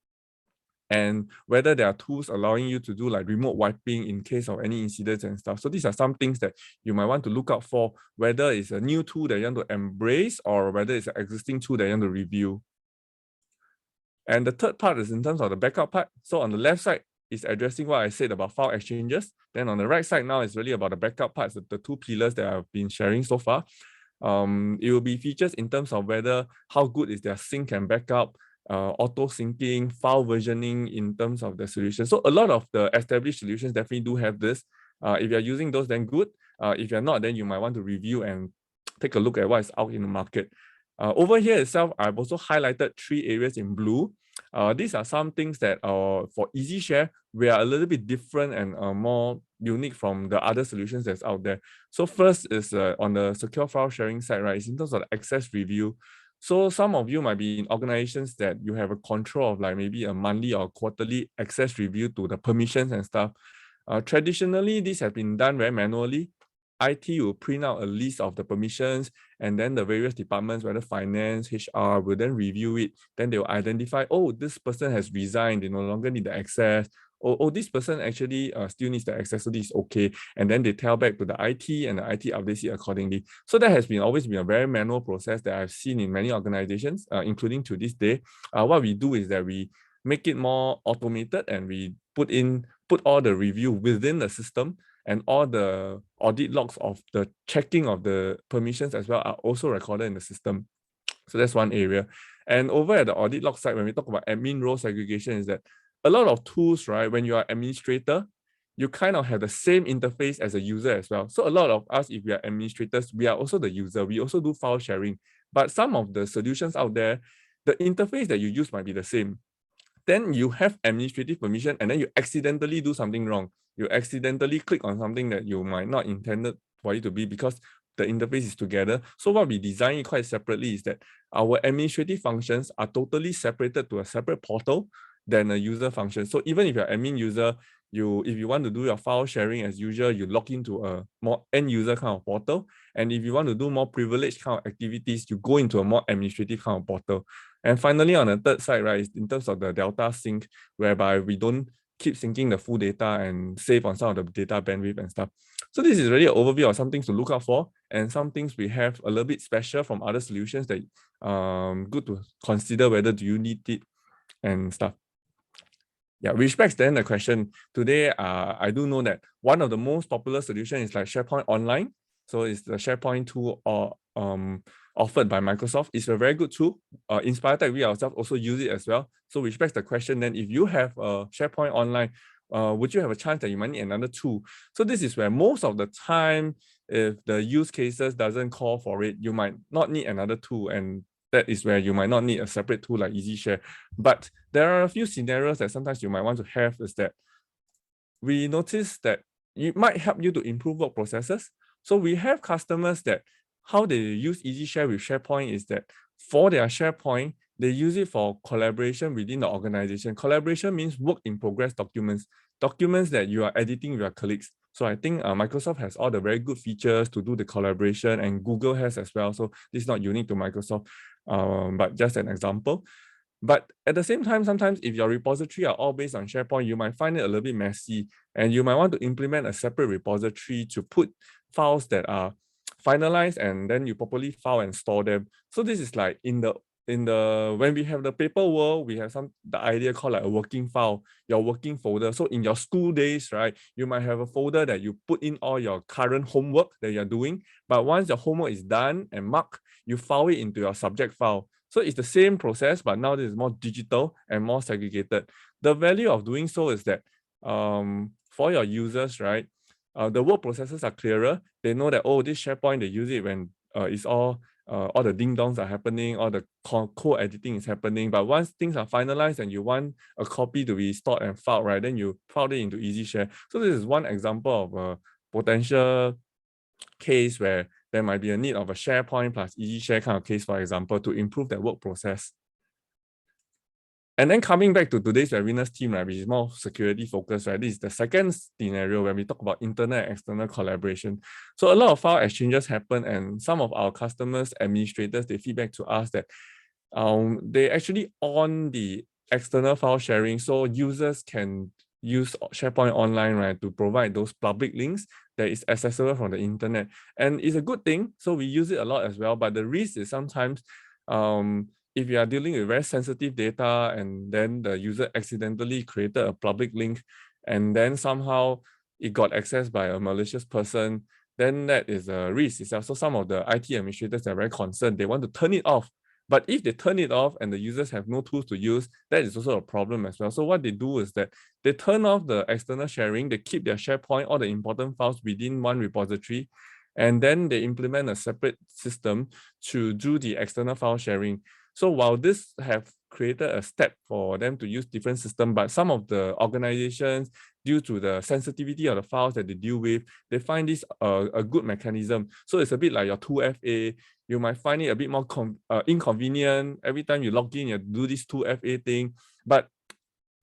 and whether there are tools allowing you to do like remote wiping in case of any incidents and stuff. So these are some things that you might want to look out for, whether it's a new tool that you want to embrace or whether it's an existing tool that you want to review. And the third part is in terms of the backup part. So on the left side is addressing what I said about file exchanges. Then on the right side now is really about the backup parts, the two pillars that I've been sharing so far. It will be features in terms of whether how good is their sync and backup, auto syncing, file versioning in terms of the solution. So a lot of the established solutions definitely do have this. If you're using those, then good. If you're not, then you might want to review and take a look at what is out in the market. Over here itself, I've also highlighted 3 areas in blue. These are some things that for EasiShare, we are a little bit different and more unique from the other solutions that's out there. So first is on the secure file sharing side, right? It's in terms of the access review. So some of you might be in organizations that you have a control of like maybe a monthly or quarterly access review to the permissions and stuff. Traditionally, this has been done very manually. IT will print out a list of the permissions, and then the various departments, whether finance, HR, will then review it. Then they will identify, oh, this person has resigned, they no longer need the access. Oh, this person actually still needs the access, so this is okay. And then they tell back to the IT, and the IT updates it accordingly. So that has always been a very manual process that I've seen in many organizations, including to this day. What we do is that we make it more automated, and we put all the review within the system, and all the audit logs of the checking of the permissions as well are also recorded in the system. So that's one area. And over at the audit log side, when we talk about admin role segregation, is that a lot of tools, right, when you are administrator, you kind of have the same interface as a user as well. So a lot of us, if we are administrators, we are also the user. We also do file sharing. But some of the solutions out there, the interface that you use might be the same. Then you have administrative permission, and then you accidentally do something wrong. You accidentally click on something that you might not intended for it to be because the interface is together. So what we design it quite separately is that our administrative functions are totally separated to a separate portal than a user function. So even if you're an admin user, if you want to do your file sharing as usual, you log into a more end user kind of portal. And if you want to do more privileged kind of activities, you go into a more administrative kind of portal. And finally, on the third side, right, is in terms of the Delta sync, whereby we don't keep syncing the full data and save on some of the data bandwidth and stuff. So this is really an overview of some things to look out for, and some things we have a little bit special from other solutions that good to consider whether do you need it and stuff. Yeah, which begs then the question today. I do know that one of the most popular solutions is like SharePoint Online. So it's the SharePoint tool offered by Microsoft. It's a very good tool. InspireTech, we ourselves also use it as well. So which begs the question then, if you have SharePoint Online, would you have a chance that you might need another tool? So this is where most of the time, if the use cases doesn't call for it, you might not need another tool, and that is where you might not need a separate tool like EasiShare. But there are a few scenarios that sometimes you might want to have, is that we notice that it might help you to improve work processes. So we have customers that how they use EasiShare with SharePoint is that for their SharePoint, they use it for collaboration within the organization. Collaboration means work in progress documents that you are editing with your colleagues. So I think Microsoft has all the very good features to do the collaboration, and Google has as well. So this is not unique to Microsoft, but just an example. But at the same time, sometimes if your repository are all based on SharePoint, you might find it a little bit messy, and you might want to implement a separate repository to put files that are finalized, and then you properly file and store them. So this is like when we have the paper world, we have the idea called like a working file, your working folder. So in your school days, right, you might have a folder that you put in all your current homework that you're doing. But once your homework is done and marked, you file it into your subject file. So it's the same process, but now this is more digital and more segregated. The value of doing so is that for your users, right, the work processes are clearer. They know that, oh, this SharePoint, they use it when it's all the ding-dongs are happening, all the code editing is happening. But once things are finalized and you want a copy to be stored and filed, right, then you file it into EasiShare. So this is one example of a potential case where there might be a need of a SharePoint plus EasiShare kind of case, for example, to improve that work process. And then coming back to today's webinar's theme, right, which is more security focused, right? This is the second scenario where we talk about internal and external collaboration. So a lot of file exchanges happen, and some of our customers, administrators, they feedback to us that they actually on the external file sharing, so users can use SharePoint Online, right, to provide those public links that is accessible from the internet. And it's a good thing, so we use it a lot as well. But the risk is sometimes if you are dealing with very sensitive data and then the user accidentally created a public link and then somehow it got accessed by a malicious person, then that is a risk itself. So some of the IT administrators are very concerned. They want to turn it off. But if they turn it off and the users have no tools to use, that is also a problem as well. So what they do is that they turn off the external sharing, they keep their SharePoint, all the important files within one repository, and then they implement a separate system to do the external file sharing. So while this have created a step for them to use different systems, but some of the organizations, due to the sensitivity of the files that they deal with, they find this a good mechanism. So it's a bit like your 2FA. You might find it a bit more inconvenient. Every time you log in, you do this 2FA thing. But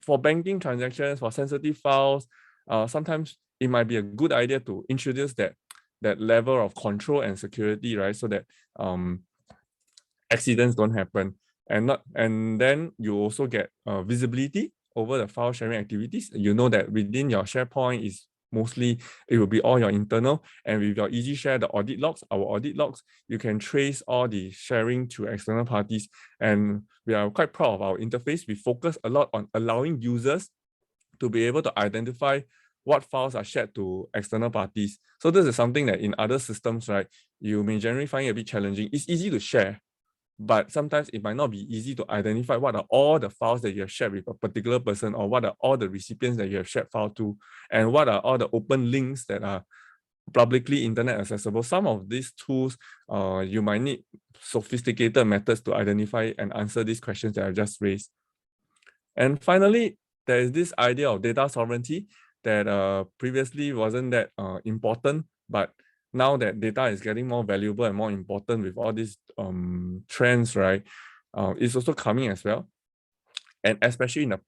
for banking transactions, for sensitive files, sometimes it might be a good idea to introduce that level of control and security, right? So that accidents don't happen. And then you also get visibility over the file sharing activities. You know that within your SharePoint is mostly, it will be all your internal, and with your EasiShare, the audit logs, our audit logs, you can trace all the sharing to external parties. And we are quite proud of our interface. We focus a lot on allowing users to be able to identify what files are shared to external parties. So this is something that in other systems, right, you may generally find it a bit challenging. It's easy to share, but sometimes it might not be easy to identify what are all the files that you have shared with a particular person, or what are all the recipients that you have shared file to, and what are all the open links that are publicly internet accessible. Some of these tools, you might need sophisticated methods to identify and answer these questions that I just raised. And finally, there is this idea of data sovereignty that previously wasn't that important, but now that data is getting more valuable and more important with all these trends, right, it's also coming as well. And especially in the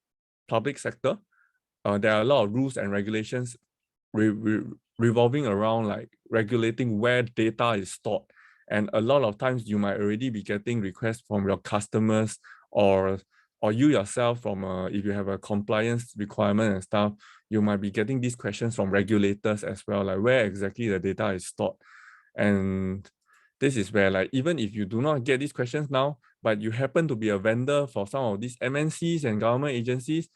public sector, there are a lot of rules and regulations revolving around like regulating where data is stored. And a lot of times you might already be getting requests from your customers or you yourself from if you have a compliance requirement and stuff, you might be getting these questions from regulators as well, like where exactly the data is stored. And this is where, like, even if you do not get these questions now, but you happen to be a vendor for some of these MNCs and government agencies,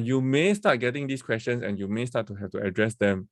you may start getting these questions and you may start to have to address them.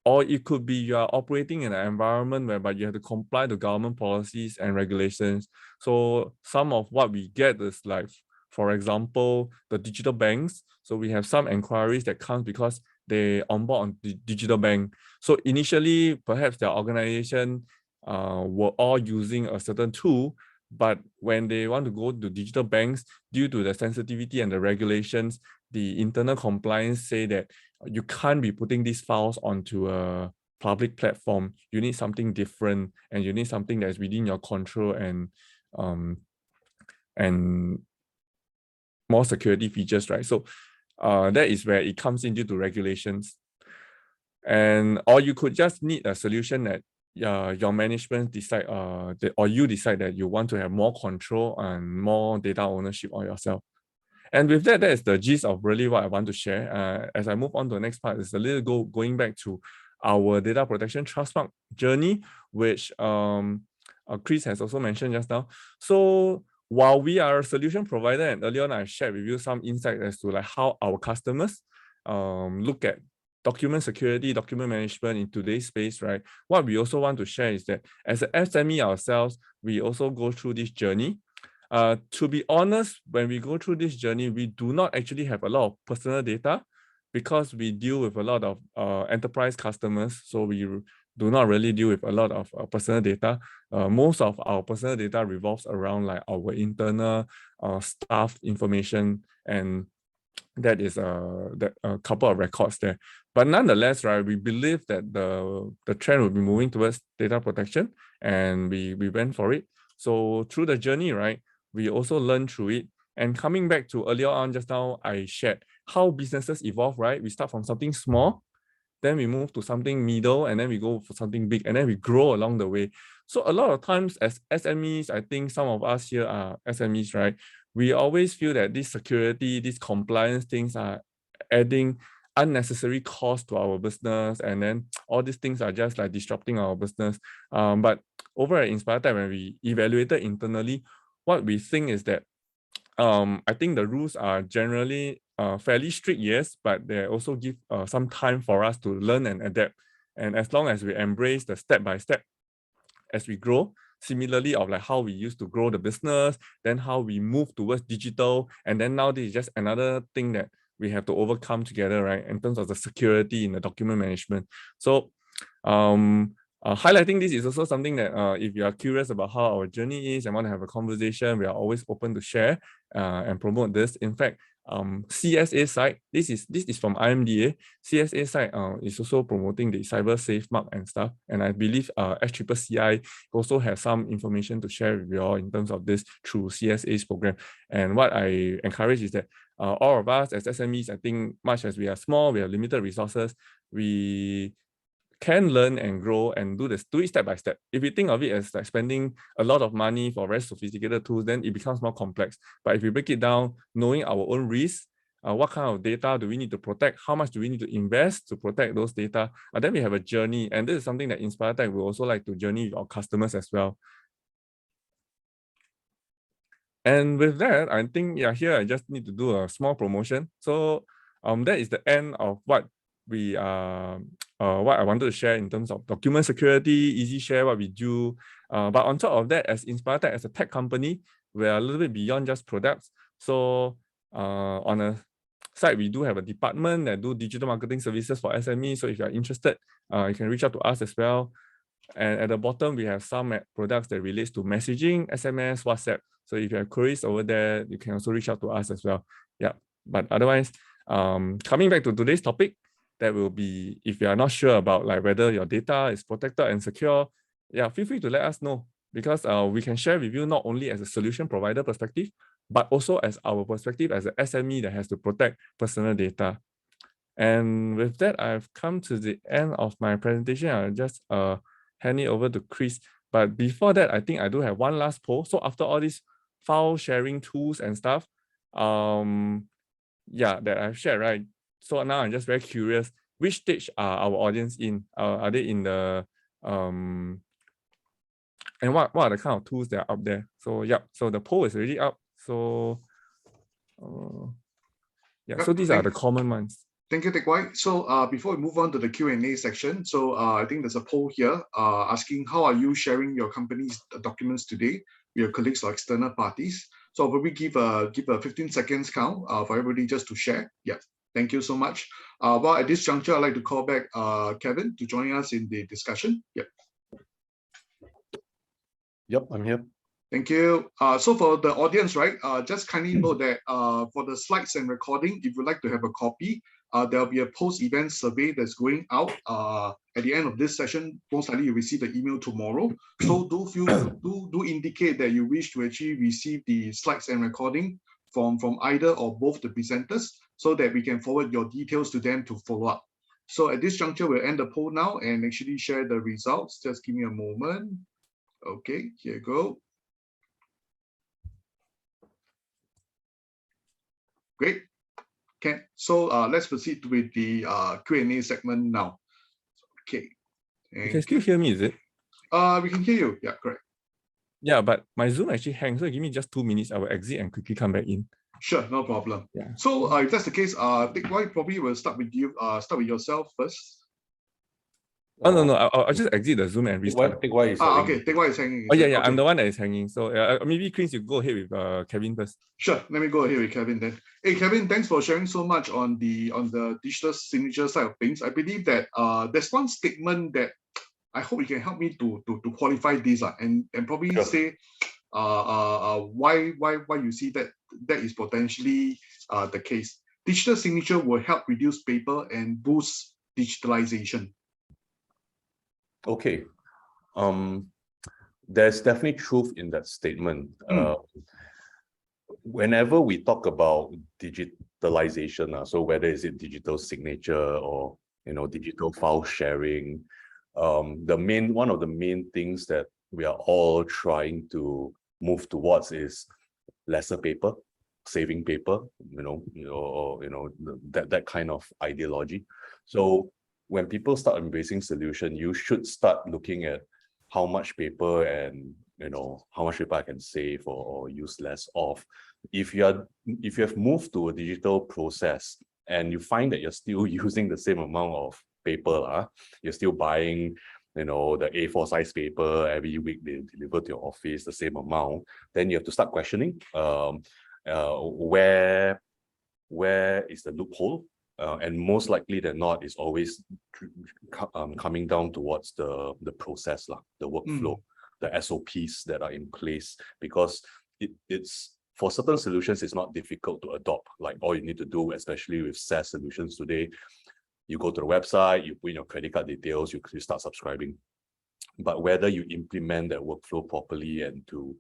Or it could be you are operating in an environment whereby you have to comply to government policies and regulations. So some of what we get is like, for example, the digital banks. So we have some inquiries that come because they onboard on the digital bank. So initially, perhaps their organization were all using a certain tool, but when they want to go to digital banks, due to the sensitivity and the regulations, the internal compliance say that you can't be putting these files onto a public platform. You need something different, and you need something that's within your control and more security features, right? So that is where it comes in due to regulations. And or you could just need a solution that your management decide or you decide that you want to have more control and more data ownership on yourself. And with that, that is the gist of really what I want to share. As I move on to the next part, it's a little going back to our data protection trustmark journey, which Chris has also mentioned just now. So while we are a solution provider, and earlier on I shared with you some insight as to like how our customers look at document security, document management in today's space, right? What we also want to share is that as an SME ourselves, we also go through this journey. To be honest, when we go through this journey, we do not actually have a lot of personal data because we deal with a lot of enterprise customers. So we do not really deal with a lot of personal data. Most of our personal data revolves around like our internal staff information, and that is a couple of records there. But nonetheless, right, we believe that the trend will be moving towards data protection, and we went for it. So through the journey, right, we also learned through it. And coming back to earlier on, just now I shared how businesses evolve, right? We start from something small, then we move to something middle, and then we go for something big, and then we grow along the way. So a lot of times as SMEs, I think some of us here are SMEs, right? we always feel that this security, these compliance things are adding unnecessary cost to our business, and then all these things are just like disrupting our business. But over at InspireTech, when we evaluated internally, what we think is that I think the rules are generally fairly strict, yes, but they also give some time for us to learn and adapt. And as long as we embrace the step by step as we grow, similarly of like how we used to grow the business, then how we move towards digital, and then now this is just another thing that we have to overcome together, right, in terms of the security in the document management. So highlighting this is also something that if you are curious about how our journey is and want to have a conversation, we are always open to share and promote this. In fact, CSA site, this is from IMDA. CSA site is also promoting the cyber safe mark and stuff, and I believe SCCCI also has some information to share with you all in terms of this through CSA's program. And what I encourage is that all of us as SMEs, I think much as we are small, we have limited resources, we can learn and grow and do it step by step. If you think of it as like spending a lot of money for very sophisticated tools, then it becomes more complex. But if you break it down, knowing our own risks, what kind of data do we need to protect, how much do we need to invest to protect those data, then we have a journey. And this is something that InspireTech will also like to journey with our customers as well. And with that, I think, yeah, here I just need to do a small promotion. So that is the end of what we what I wanted to share in terms of document security, EasiShare, what we do. But on top of that, as InspireTech, as a tech company, we are a little bit beyond just products. So on a side, we do have a department that do digital marketing services for SMEs. So if you are interested, you can reach out to us as well. And at the bottom, we have some products that relates to messaging, SMS, WhatsApp. So if you have queries over there, you can also reach out to us as well. Yeah, but otherwise, coming back to today's topic, that will be, if you are not sure about like whether your data is protected and secure, yeah, feel free to let us know, because we can share with you not only as a solution provider perspective, but also as our perspective as an SME that has to protect personal data. And with that, I've come to the end of my presentation. I'll just hand it over to Chris. But before that, I think I do have one last poll. So after all these file sharing tools and stuff, yeah, that I've shared, right? So now I'm just very curious, which stage are our audience in? Are they in the and what are the kind of tools that are up there? So yeah, so the poll is already up. So yeah, so these are the common ones. Thank you, Teck Wai. So before we move on to the Q&A section, so I think there's a poll here asking how are you sharing your company's documents today with your colleagues or external parties. So I'll probably give a 15 seconds count for everybody just to share. Yeah, thank you so much. Well, at this juncture, I'd like to call back Kevin to join us in the discussion. Yep. Yep, I'm here. Thank you. So for the audience, right, just kindly note that for the slides and recording, if you'd like to have a copy, there'll be a post-event survey that's going out at the end of this session. Most likely you'll receive the email tomorrow. So do indicate that you wish to actually receive the slides and recording from either or both the presenters, so that we can forward your details to them to follow up. So at this juncture, we'll end the poll now and actually share the results. Just give me a moment. Okay, here you go. Great. Okay, so let's proceed with the Q&A segment now. Okay. You can still hear me, is it? We can hear you. Yeah, correct. Yeah, but my Zoom actually hangs. So give me just 2 minutes. I will exit and quickly come back in. Sure, no problem. Yeah. So if that's the case, Teck Wai, probably will start with you. Start with yourself first. Oh no, I'll just exit the Zoom and restart. Teck Wai is okay, Teck Wai is hanging. Oh yeah, okay. I'm the one that is hanging. So maybe Chris, you go ahead with Kevin first. Sure, let me go ahead with Kevin then. Hey Kevin, thanks for sharing so much on the digital signature side of things. I believe that there's one statement that I hope you can help me to qualify this and probably sure. say why you see that is potentially the case. Digital signature will help reduce paper and boost digitalization. Okay. There's definitely truth in that statement. Whenever we talk about digitalization, so whether it's digital signature or digital file sharing, one of the main things that we are all trying to move towards is lesser paper, saving paper, that kind of ideology. So when people start embracing solution, you should start looking at how much paper and how much paper I can save or use less of. If you have moved to a digital process and you find that you're still using the same amount of paper, you're still buying the A4 size paper every week, they deliver to your office the same amount, then you have to start questioning where is the loophole, and most likely than not, it's always coming down towards the process, the workflow, the SOPs that are in place, because it's for certain solutions, it's not difficult to adopt. Like all you need to do, especially with SaaS solutions today, you go to the website, you put in your credit card details, you start subscribing. But whether you implement that workflow properly and to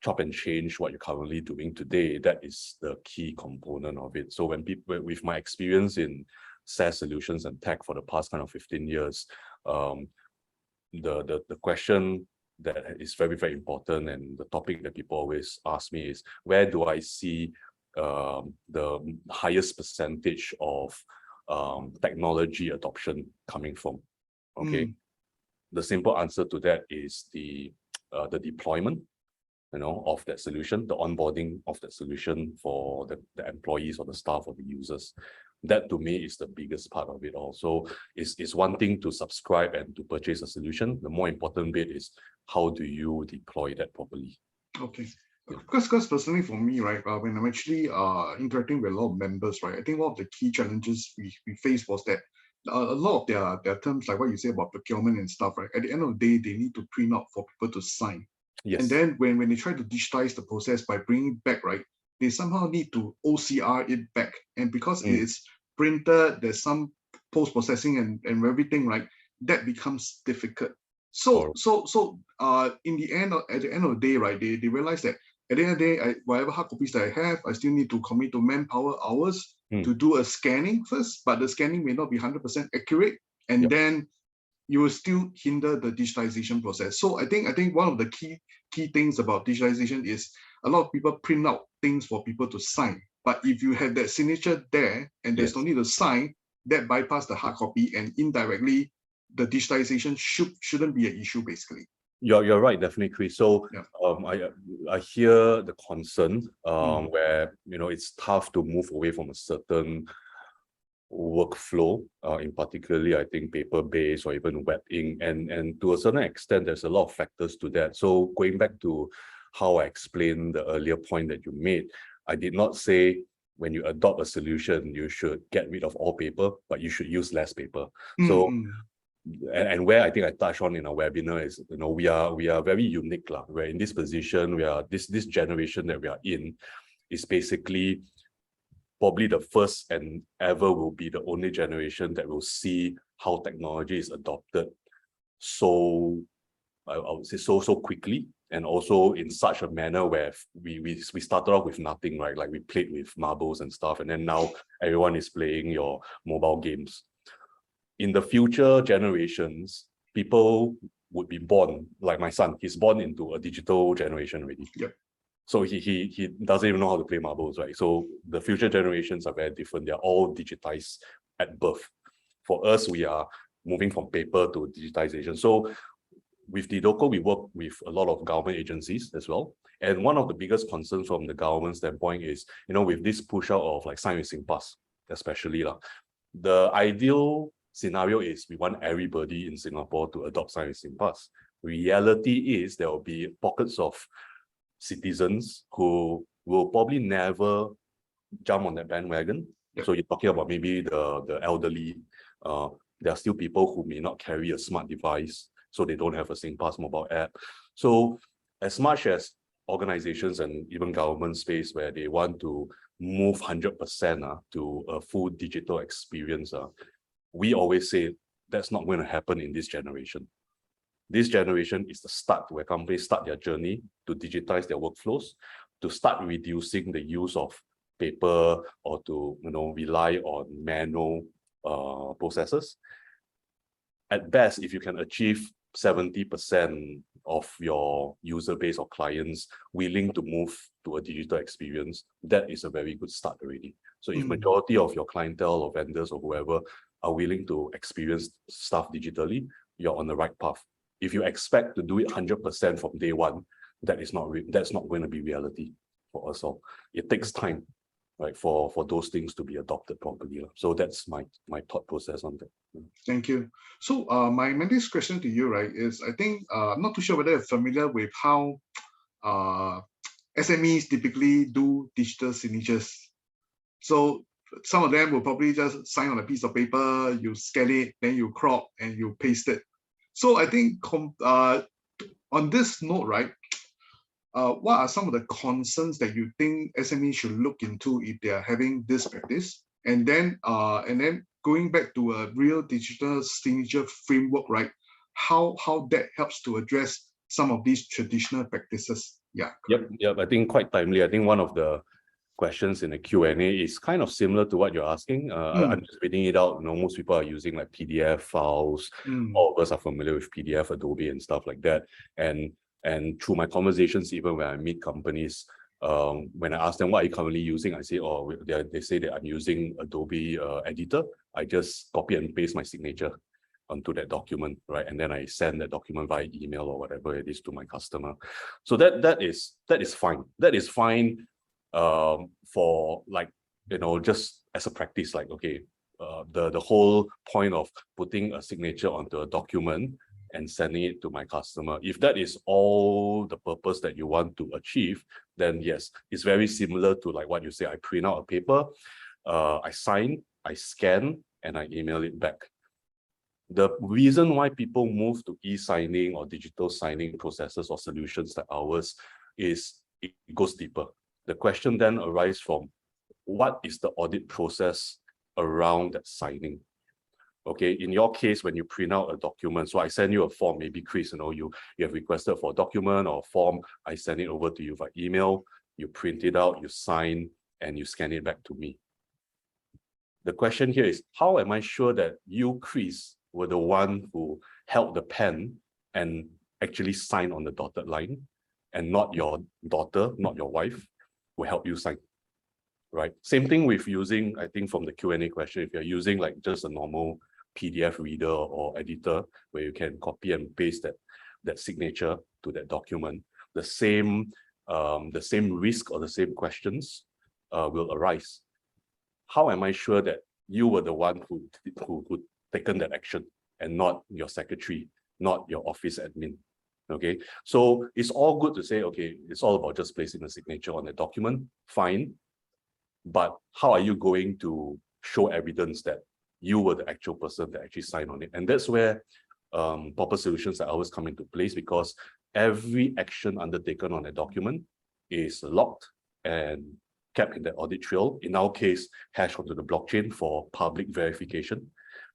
chop and change what you're currently doing today, that is the key component of it. So when people, with my experience in SaaS solutions and tech for the past kind of 15 years, the question that is very, very important, and the topic that people always ask me is, where do I see the highest percentage of technology adoption coming from? Okay, the simple answer to that is the deployment, of that solution, the onboarding of that solution for the employees or the staff or the users. That to me is the biggest part of it all. So it's one thing to subscribe and to purchase a solution. The more important bit is how do you deploy that properly? Okay. Because personally for me, right, when I'm actually interacting with a lot of members, right, I think one of the key challenges we faced was that a lot of their terms, like what you say about procurement and stuff, right, at the end of the day, they need to print out for people to sign. Yes. And then when they try to digitize the process by bringing it back, right, they somehow need to OCR it back. And because it's printed, there's some post-processing and everything, right, that becomes difficult. So in the end, at the end of the day, right, they realize that at the end of the day, whatever hard copies that I have, I still need to commit to manpower hours to do a scanning first, but the scanning may not be 100% accurate, and then you will still hinder the digitalization process. So I think one of the key things about digitalization is a lot of people print out things for people to sign. But if you have that signature there and there's no need to sign, that bypass the hard copy, and indirectly the digitalization shouldn't be an issue basically. You're right, definitely, Chris. So I hear the concern where it's tough to move away from a certain workflow, in particularly I think paper-based or even web ink, and to a certain extent there's a lot of factors to that. So going back to how I explained the earlier point that you made, I did not say when you adopt a solution you should get rid of all paper, but you should use less paper. So and where I think I touched on in our webinar is, we are very unique. We're in this position, we are this generation that we are in is basically probably the first and ever will be the only generation that will see how technology is adopted so, I would say so quickly, and also in such a manner where we started off with nothing, right? Like we played with marbles and stuff, and then now everyone is playing your mobile games. In the future generations, people would be born, like my son, he's born into a digital generation already. Yep. So he doesn't even know how to play marbles, right? So the future generations are very different. They're all digitized at birth. For us, we are moving from paper to digitization. So with Dedoco, we work with a lot of government agencies as well. And one of the biggest concerns from the government standpoint is, with this push out of like Sign with SingPass, especially, the ideal scenario is we want everybody in Singapore to adopt Sign with SingPass. Reality is there will be pockets of citizens who will probably never jump on that bandwagon. So you're talking about maybe the elderly. There are still people who may not carry a smart device, so they don't have a SingPass mobile app. So as much as organizations and even government space where they want to move 100% to a full digital experience, we always say that's not going to happen in this generation. This generation is the start where companies start their journey to digitize their workflows, to start reducing the use of paper or to rely on manual processes. At best, if you can achieve 70% of your user base or clients willing to move to a digital experience, that is a very good start already. So if majority of your clientele or vendors or whoever are willing to experience stuff digitally, you're on the right path. If you expect to do it 100% from day one, that's not going to be reality for us all. It takes time, right, for those things to be adopted properly. So that's my thought process on that. Thank you. So my next question to you, right, is I think I'm not too sure whether you're familiar with how SMEs typically do digital signatures. So some of them will probably just sign on a piece of paper, you scan it, then you crop and you paste it. So I think on this note, right, what are some of the concerns that you think SMEs should look into if they are having this practice? And then going back to a real digital signature framework, right? How that helps to address some of these traditional practices? Yeah. Yep. I think quite timely. I think one of the questions in the Q&A is kind of similar to what you're asking. I'm just reading it out. Most people are using like PDF files. All of us are familiar with PDF, Adobe, and stuff like that. And through my conversations, even when I meet companies, when I ask them what are you currently using, I say, oh, they say that I'm using Adobe Editor. I just copy and paste my signature onto that document, right? And then I send that document via email or whatever it is to my customer. So that is fine. That is fine for, like, just as a practice, like, okay, the whole point of putting a signature onto a document and sending it to my customer, if that is all the purpose that you want to achieve, then yes, it's very similar to like what you say. I print out a paper, I sign, I scan, and I email it back. The reason why people move to e-signing or digital signing processes or solutions like ours is it goes deeper. The question then arises from, what is the audit process around that signing? Okay, in your case, when you print out a document, so I send you a form, maybe Chris, you have requested for a document or a form, I send it over to you by email, you print it out, you sign, and you scan it back to me. The question here is, how am I sure that you, Chris, were the one who held the pen and actually signed on the dotted line, and not your daughter, not your wife, who helped you sign, right? Same thing with using, I think from the Q&A question, if you're using like just a normal PDF reader or editor where you can copy and paste that signature to that document, the same risk or the same questions will arise. How am I sure that you were the one who taken that action and not your secretary, not your office admin? Okay, so it's all good to say, okay, it's all about just placing a signature on a document, fine. But how are you going to show evidence that you were the actual person that actually signed on it? And that's where proper solutions like ours come into place, because every action undertaken on a document is logged and kept in the audit trail. In our case, hashed onto the blockchain for public verification,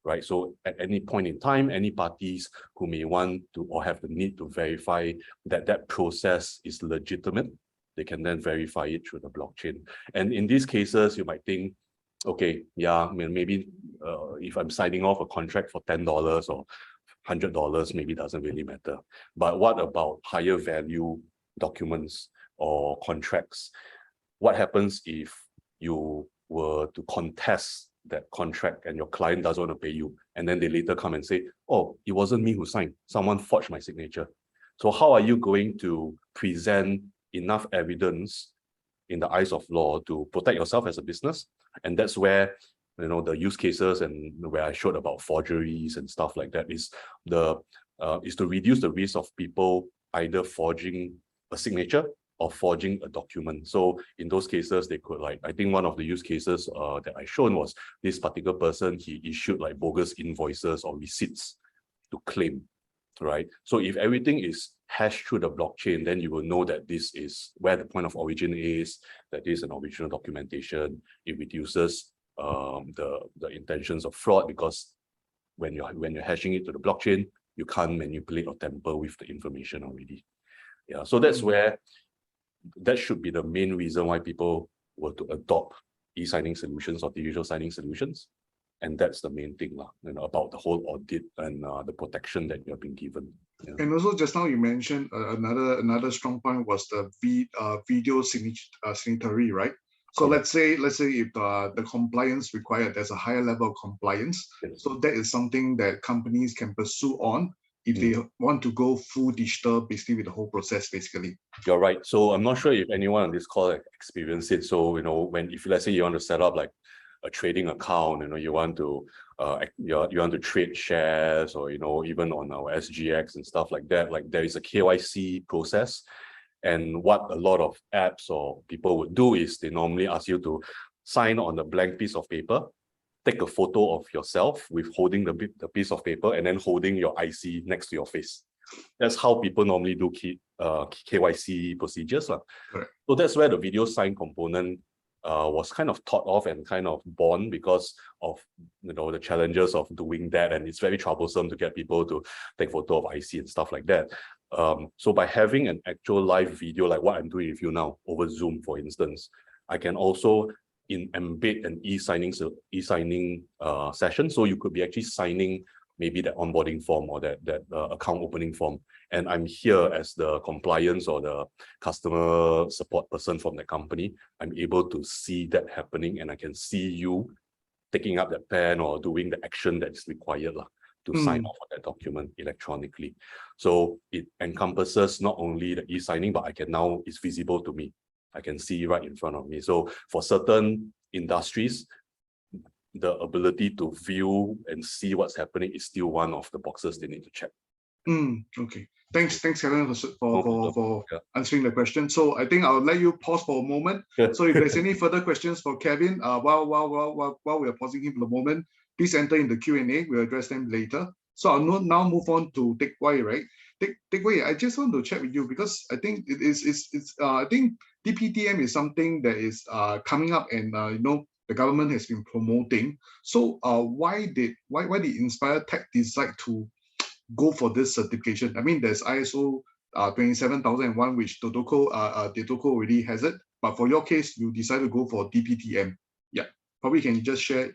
right? So at any point in time, any parties who may want to or have the need to verify that that process is legitimate, they can then verify it through the blockchain. And in these cases, you might think, okay, yeah, maybe if I'm signing off a contract for $10 or $100, maybe it doesn't really matter. But what about higher value documents or contracts? What happens if you were to contest that contract and your client doesn't want to pay you, and then they later come and say, oh, it wasn't me who signed, someone forged my signature? So how are you going to present enough evidence in the eyes of law to protect yourself as a business? And that's where, the use cases and where I showed about forgeries and stuff like that is to reduce the risk of people either forging a signature or forging a document. So in those cases, they could, like, I think one of the use cases that I shown was this particular person, he issued like bogus invoices or receipts to claim, right? So if everything is hashed through the blockchain, then you will know that this is where the point of origin is, that this is an original documentation. It reduces the intentions of fraud, because when you're hashing it to the blockchain, you can't manipulate or tamper with the information already. Yeah, so that's where that should be the main reason why people were to adopt e-signing solutions or digital signing solutions. And that's the main thing about the whole audit and the protection that you have been given. Yeah. And also just now you mentioned another strong point was the video signatory, right? So Correct. let's say if the compliance required, there's a higher level of compliance. Yes. So that is something that companies can pursue on if they want to go full digital, basically with the whole process, basically. You're right. So I'm not sure if anyone on this call experienced it. So, if let's say you want to set up like a trading account, you want to you want to trade shares, or even on our SGX and stuff like that, like there is a KYC process. And what a lot of apps or people would do is they normally ask you to sign on a blank piece of paper, take a photo of yourself with holding the piece of paper, and then holding your IC next to your face. That's how people normally do KYC procedures. Correct. So that's where the video sign component was kind of thought of and kind of born because of the challenges of doing that, and it's very troublesome to get people to take photo of IC and stuff like that. So by having an actual live video like what I'm doing with you now over Zoom, for instance, I can also embed an e-signing session. So you could be actually signing maybe that onboarding form or that account opening form. And I'm here as the compliance or the customer support person from the company. I'm able to see that happening, and I can see you taking up that pen or doing the action that is required to sign off on that document electronically. So it encompasses not only the e-signing, but it's visible to me. I can see right in front of me. So for certain industries, the ability to view and see what's happening is still one of the boxes they need to check. Okay. Thanks, Kevin, for Yeah. answering the question. So I think I'll let you pause for a moment. Yeah. So if there's any further questions for Kevin, while we are pausing him for the moment, please enter in the Q&A. We'll address them later. So I'll now move on to Teck Wai, right? Teck Wai, I just want to chat with you because I think I think DPTM is something that is coming up, and the government has been promoting. So why did Inspire Tech decide to go for this certification? I mean, there's ISO 27001, which Dedoco already has it, but for your case, you decided to go for DPTM. Yeah, probably can you just share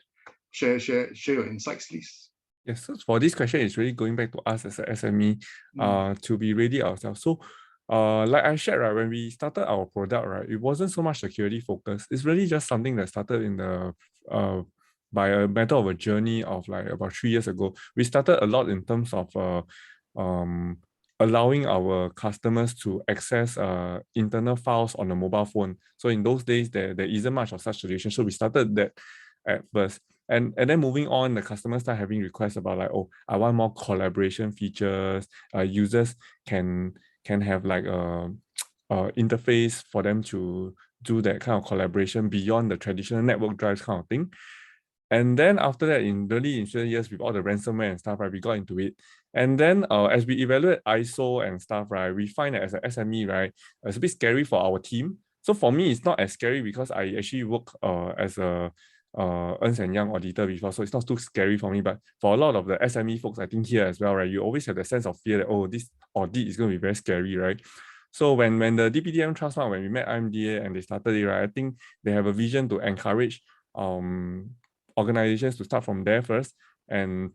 your insights, please? Yes, so for this question, it's really going back to us as a SME to be ready ourselves. So like I shared, right, when we started our product, right, it wasn't so much security focused. It's really just something that started in the by a matter of a journey of like about 3 years ago. We started a lot in terms of allowing our customers to access internal files on a mobile phone. So in those days, there isn't much of such solution. So we started that at first. And then moving on, the customers start having requests about like, oh, I want more collaboration features. Users can have like a interface for them to do that kind of collaboration beyond the traditional network drives kind of thing. And then after that, in recent years, with all the ransomware and stuff, right, we got into it. And then as we evaluate ISO and stuff, right, we find that as an SME, right, it's a bit scary for our team. So for me, it's not as scary because I actually work as a Ernst & Young auditor before, so it's not too scary for me. But for a lot of the SME folks, I think here as well, right, you always have the sense of fear that, oh, this audit is going to be very scary, right? So when the DPTM Trust Fund, when we met IMDA and they started it, right, I think they have a vision to encourage organizations to start from there first, and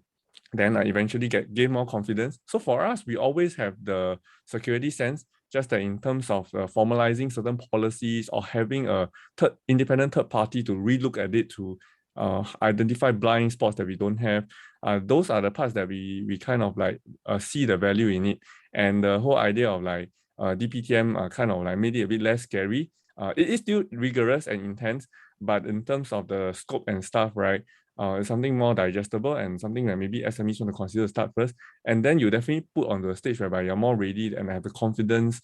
then eventually gain more confidence. So for us, we always have the security sense, just that in terms of formalizing certain policies or having a independent third party to relook at it to identify blind spots that we don't have. Those are the parts that we kind of like see the value in it. And the whole idea of like DPTM kind of like made it a bit less scary. It is still rigorous and intense, but in terms of the scope and stuff, right, it's something more digestible and something that maybe SMEs want to consider to start first. And then you definitely put on the stage whereby you're more ready and have the confidence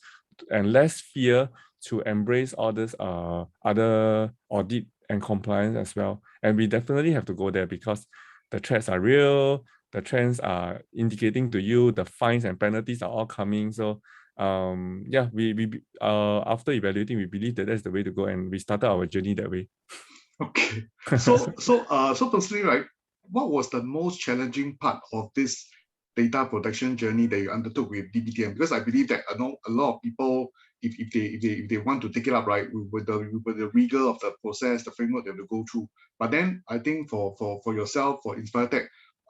and less fear to embrace all this other audit and compliance as well. And we definitely have to go there because the threats are real, the trends are indicating to you, the fines and penalties are all coming. So yeah, we after evaluating, we believe that that's the way to go, and we started our journey that way. Okay. So personally, right, what was the most challenging part of this data protection journey that you undertook with DPTM? Because I believe that a lot of people, if they want to take it up, right, with the rigor of the process, the framework they have to go through. But then I think for yourself, for Inspire Tech,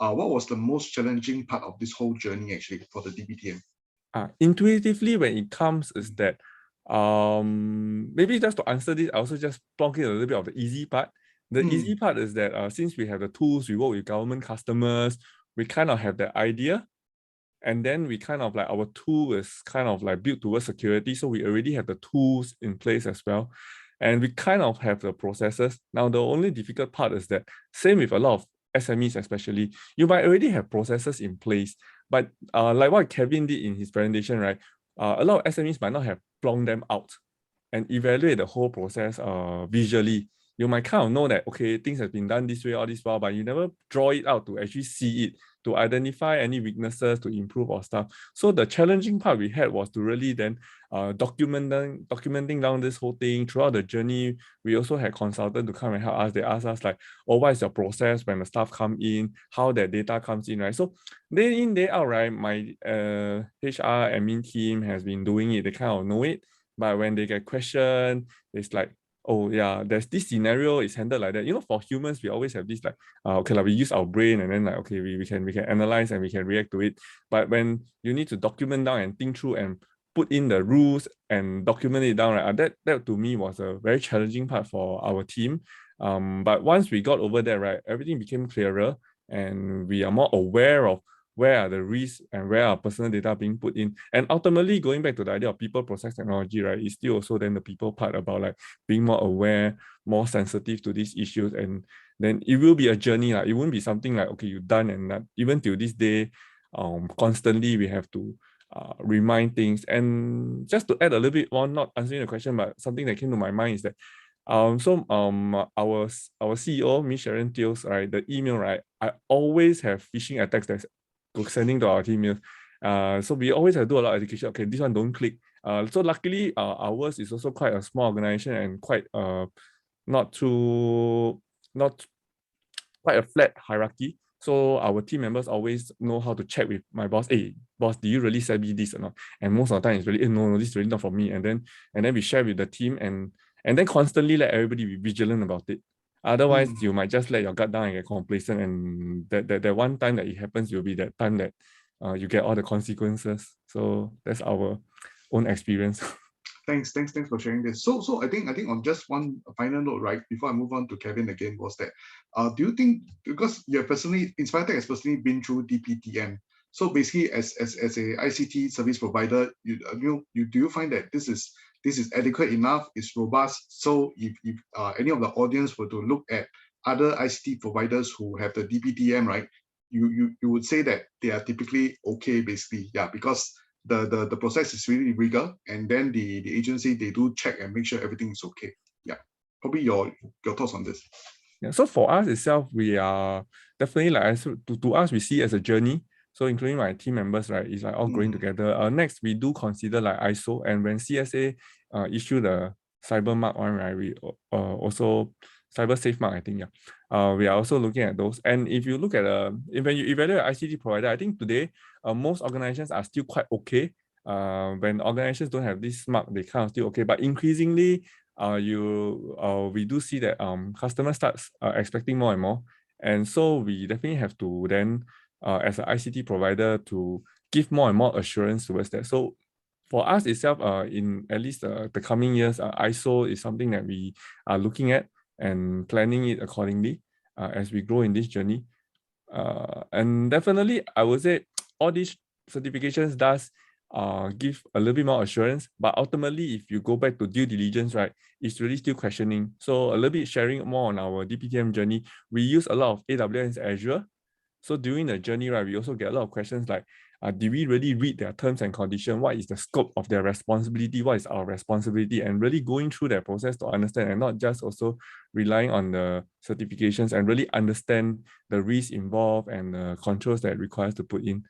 what was the most challenging part of this whole journey actually for the DPTM? Intuitively, when it comes, is that maybe just to answer this, I also just plonk in a little bit of the easy part. The easy part is that since we have the tools, we work with government customers, we kind of have the idea, and then we kind of like our tool is kind of like built towards security, so we already have the tools in place as well, and we kind of have the processes. Now the only difficult part is that same with a lot of SMEs especially, you might already have processes in place, but like what Kevin did in his presentation, right? A lot of SMEs might not have blown them out and evaluate the whole process visually. You might kind of know that, okay, things have been done this way all this while, but you never draw it out to actually see it, to identify any weaknesses, to improve our stuff. So the challenging part we had was to really then documenting down this whole thing throughout the journey. We also had consultants to come and help us. They asked us like, oh, what is your process when the stuff come in, how that data comes in, right? So day in, day out, right, my HR admin team has been doing it. They kind of know it. But when they get questioned, it's like, oh yeah, there's this scenario is handled like that. You know, for humans, we always have this like, okay, like we use our brain and then like, okay, we can analyze and we can react to it. But when you need to document down and think through and put in the rules and document it down, right? That to me was a very challenging part for our team. But once we got over there, right, everything became clearer and we are more aware of where are the risks and where are personal data being put in. And ultimately, going back to the idea of people, process, technology, right, is still also then the people part about like being more aware, more sensitive to these issues. And then it will be a journey. Like, it won't be something like, okay, you're done and that. Even till this day, constantly we have to remind things. And just to add a little bit more, not answering the question, but something that came to my mind is that our CEO, Ms. Sharon Teals, right, the email, right, I always have phishing attacks that's sending to our emails. So we always have to do a lot of education. Okay, this one don't click. So luckily, ours is also quite a small organization and quite not quite a flat hierarchy. So our team members always know how to check with my boss. Hey, boss, do you really send me this or not? And most of the time it's really, no, this is really not for me. And then we share with the team and then constantly let everybody be vigilant about it. Otherwise, you might just let your gut down and get complacent. And that one time that it happens will be that time that you get all the consequences. So that's our own experience. Thanks for sharing this. So I think on just one final note, right, before I move on to Kevin again, was that do you think, because you have personally, Inspiretech has personally been through DPTM, so basically as a ICT service provider, do you find that this is adequate enough, is robust? So if any of the audience were to look at other ICT providers who have the DPTM, right, you would say that they are typically okay, basically, yeah, because the process is really rigor, and then the agency, they do check and make sure everything is okay. Yeah, probably your thoughts on this. Yeah, so for us itself, we are definitely like, to us, we see it as a journey. So including my team members, right, it's like all growing together. Next, we do consider like ISO, and when CSA issue the cyber mark one, right, we also cyber safe mark, I think, yeah. We are also looking at those. And if you look at when you evaluate ICT provider, I think today most organizations are still quite okay. When organizations don't have this mark, they kind of still okay. But increasingly, we do see that customers starts expecting more and more. And so we definitely have to then, as an ICT provider, to give more and more assurance towards that. So for us itself, in at least the coming years, ISO is something that we are looking at and planning it accordingly as we grow in this journey. And definitely, I would say all these certifications does give a little bit more assurance, but ultimately, if you go back to due diligence, right, it's really still questioning. So a little bit sharing more on our DPTM journey, we use a lot of AWS Azure. So during the journey, right, we also get a lot of questions like, do we really read their terms and conditions? What is the scope of their responsibility? What is our responsibility? And really going through that process to understand, and not just also relying on the certifications, and really understand the risks involved and the controls that it requires to put in.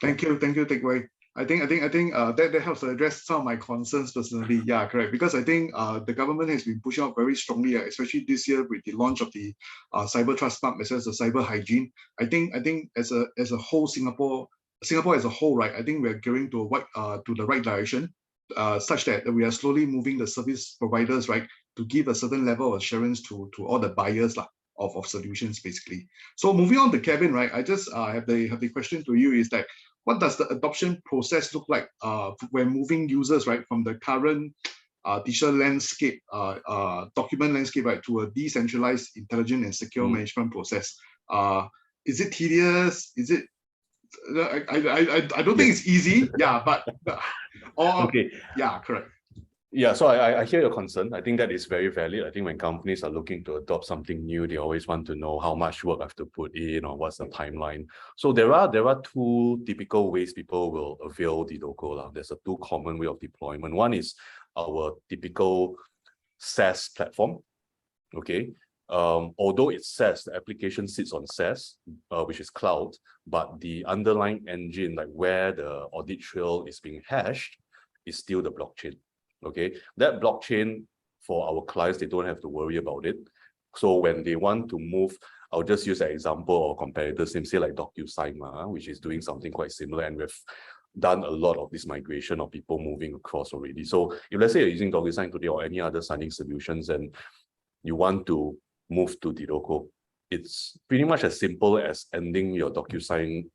Thank you, Teck Wei. I think that helps to address some of my concerns personally. Yeah, correct. Because I think the government has been pushing out very strongly, especially this year with the launch of the cyber trust mark as well as the cyber hygiene. I think as a whole, Singapore as a whole, right, I think we are gearing to the right direction, such that we are slowly moving the service providers, right, to give a certain level of assurance to all the buyers, of solutions basically. So moving on to Kevin, right? I just have the question to you is that what does the adoption process look like when moving users, right, from the current digital landscape, document landscape, right, to a decentralized, intelligent, and secure management process? Is it tedious? Is it? I don't think it's easy. Yeah, but Okay. Yeah, correct. Yeah, so I hear your concern. I think that is very valid. I think when companies are looking to adopt something new, they always want to know how much work I have to put in or what's the timeline. So there are two typical ways people will avail Dedoco. There's a two common way of deployment. One is our typical SaaS platform. Okay. Although it's SaaS, the application sits on SaaS, which is cloud, but the underlying engine, like where the audit trail is being hashed, is still the blockchain. Okay, that blockchain for our clients, they don't have to worry about it. So when they want to move, I'll just use an example or competitors, say like DocuSign, which is doing something quite similar, and we've done a lot of this migration of people moving across already. So if let's say you're using DocuSign today or any other signing solutions and you want to move to Dedoco, it's pretty much as simple as ending your DocuSign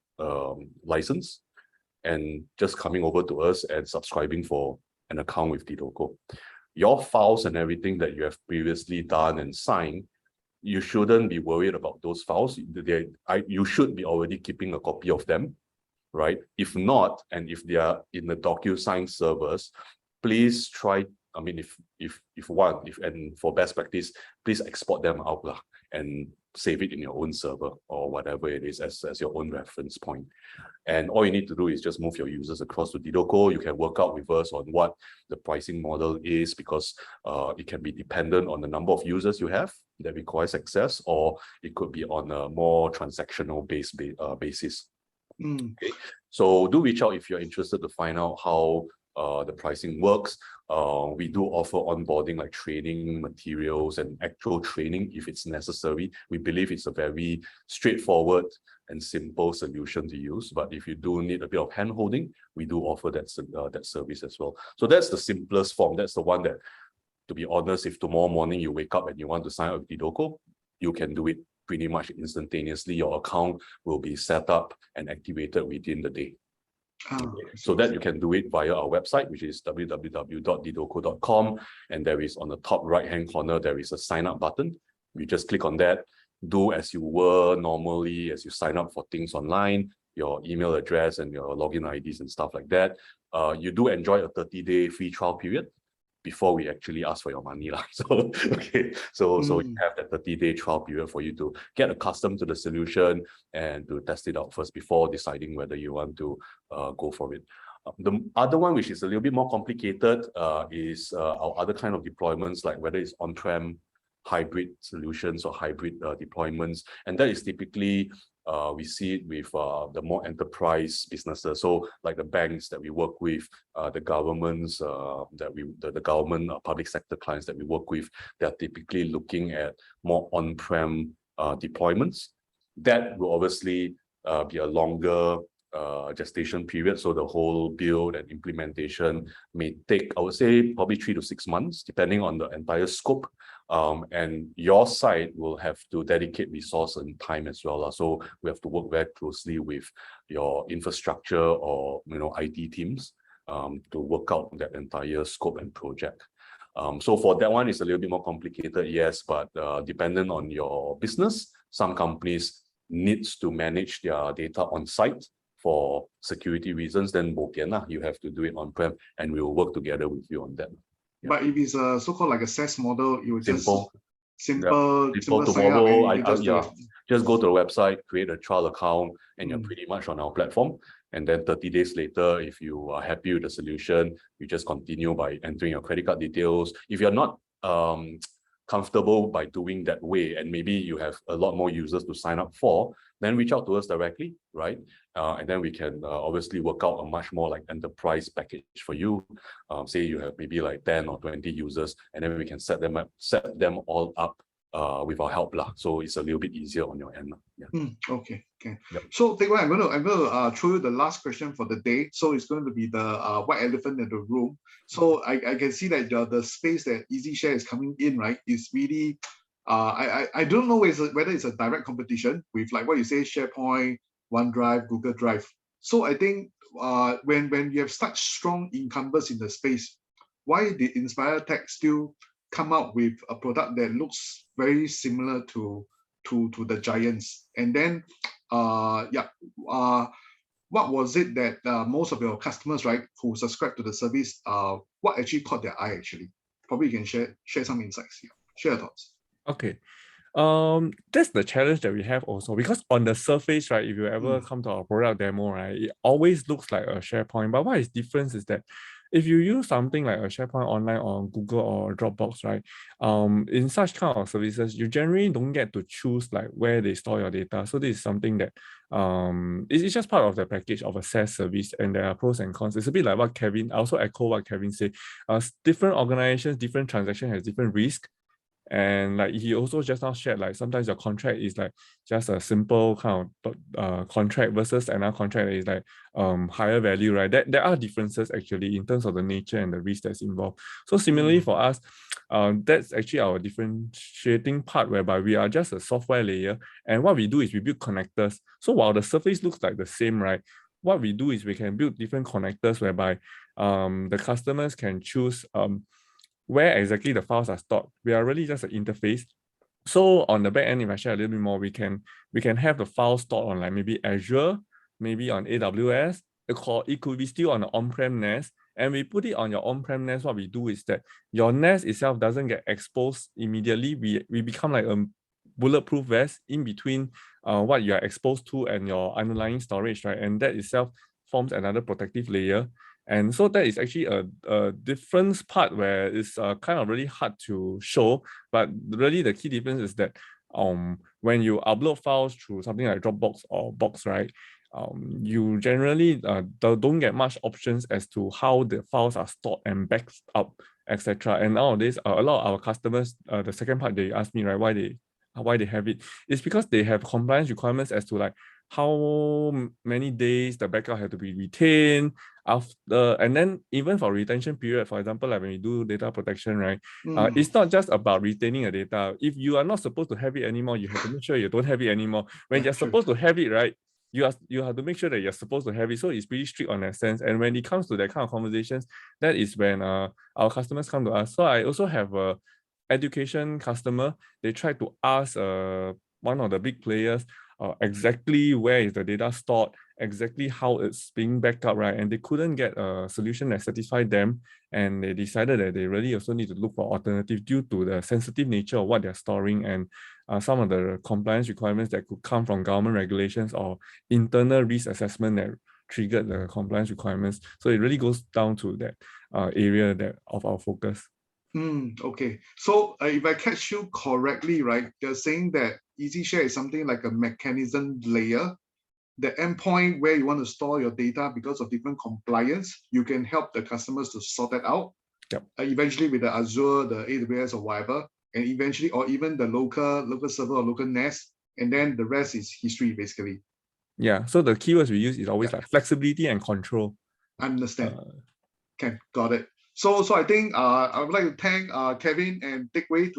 license and just coming over to us and subscribing for an account with Dedoco. Your files and everything that you have previously done and signed, you shouldn't be worried about those files. You should be already keeping a copy of them, right? If not, and if they are in the DocuSign servers, please try. I mean, and for best practice, please export them out and save it in your own server or whatever it is as your own reference point. And all you need to do is just move your users across to Dedoco. You can work out with us on what the pricing model is, because it can be dependent on the number of users you have that requires access, or it could be on a more transactional basis. Okay. So do reach out if you're interested to find out how the pricing works. We do offer onboarding, like training materials and actual training if it's necessary. We believe it's a very straightforward and simple solution to use. But if you do need a bit of hand-holding, we do offer that service as well. So that's the simplest form. That's the one that, to be honest, if tomorrow morning you wake up and you want to sign up with Dedoco, you can do it pretty much instantaneously. Your account will be set up and activated within the day. So that you can do it via our website, which is www.dedoco.com, and there is on the top right hand corner, there is a sign up button. You just click on that, do as you were normally as you sign up for things online, your email address and your login IDs and stuff like that. You do enjoy a 30-day free trial period before we actually ask for your money. So okay, so you have that 30-day trial period for you to get accustomed to the solution and to test it out first before deciding whether you want to go for it. The other one, which is a little bit more complicated, is our other kind of deployments, like whether it's on-prem hybrid solutions or hybrid deployments. And that is typically, we see it with the more enterprise businesses. So like the banks that we work with, the governments, the government public sector clients that we work with, they're typically looking at more on-prem deployments. That will obviously be a longer gestation period. So the whole build and implementation may take, I would say, probably 3 to 6 months, depending on the entire scope. And your side will have to dedicate resource and time as well. So we have to work very closely with your infrastructure or IT teams to work out that entire scope and project. So for that one, it's a little bit more complicated, yes, but dependent on your business, some companies needs to manage their data on site for security reasons, then you have to do it on-prem, and we will work together with you on that. Yeah. But if it's a so-called like a SaaS model, you would simple tomorrow, just go to the website, create a trial account, and you're pretty much on our platform. And then 30 days later, if you are happy with the solution, you just continue by entering your credit card details. If you're not comfortable by doing that way, and maybe you have a lot more users to sign up for, then reach out to us directly, right? And then we can obviously work out a much more like enterprise package for you. Say you have maybe like 10 or 20 users, and then we can set them all up with our help. So it's a little bit easier on your end. Yeah. Okay. Yep. So I'm going to throw you the last question for the day. So it's going to be the white elephant in the room. So I can see that the space that EasiShare is coming in, right, is really I don't know whether it's a direct competition with like what you say, SharePoint, OneDrive, Google Drive. So I think when you have such strong incumbents in the space, why did Inspire Tech still come out with a product that looks very similar to the giants? And then what was it that most of your customers, right, who subscribe to the service, what actually caught their eye actually? Probably you can share some insights here. Share your thoughts. Okay. That's the challenge that we have also, because on the surface, right, if you ever come to our product demo, right, it always looks like a SharePoint. But what is different is that if you use something like a SharePoint online on Google or Dropbox, right, in such kind of services, you generally don't get to choose like where they store your data. So this is something that it's just part of the package of a SaaS service, and there are pros and cons. It's a bit like what Kevin, I also echo what Kevin said. Different organizations, different transaction has different risk. And like he also just now shared, like sometimes your contract is like just a simple kind of contract versus another contract that is like higher value, right? There are differences actually in terms of the nature and the risk that's involved. So similarly for us, that's actually our differentiating part, whereby we are just a software layer, and what we do is we build connectors. So while the surface looks like the same, right, what we do is we can build different connectors whereby the customers can choose where exactly the files are stored. We are really just an interface. So on the back end, if I share a little bit more, we can have the file stored on like maybe Azure, maybe on AWS. It could be still on an on-prem NAS, and we put it on your on-prem NAS. What we do is that your NAS itself doesn't get exposed immediately. We become like a bulletproof vest in between what you are exposed to and your underlying storage, right? And that itself forms another protective layer. And so that is actually a difference part where it's kind of really hard to show, but really the key difference is that when you upload files through something like Dropbox or Box, right, you generally don't get much options as to how the files are stored and backed up, etc. And nowadays, a lot of our customers, the second part they ask me, right, why they have it, is because they have compliance requirements as to like how many days the backup had to be retained after, and then even for retention period, for example, like when we do data protection, right, it's not just about retaining the data. If you are not supposed to have it anymore, you have to make sure you don't have it anymore. When you're supposed to have it, right, you have to make sure that you're supposed to have it. So it's pretty strict on that sense. And when it comes to that kind of conversations, that is when our customers come to us. So I also have a education customer. They try to ask one of the big players exactly where is the data stored, exactly how it's being backed up, right? And they couldn't get a solution that satisfied them, and they decided that they really also need to look for alternatives due to the sensitive nature of what they're storing and some of the compliance requirements that could come from government regulations or internal risk assessment that triggered the compliance requirements. So it really goes down to that area that of our focus. Okay, so if I catch you correctly, right, you're saying that EasiShare is something like a mechanism layer, the endpoint where you want to store your data because of different compliance, you can help the customers to sort that out. Yep. Eventually with the Azure, the AWS or whatever, and eventually, or even the local server or local NAS, and then the rest is history basically. Yeah, so the keywords we use is always like flexibility and control. I understand. Okay, got it. So I think I would like to thank Kevin and Dick Wei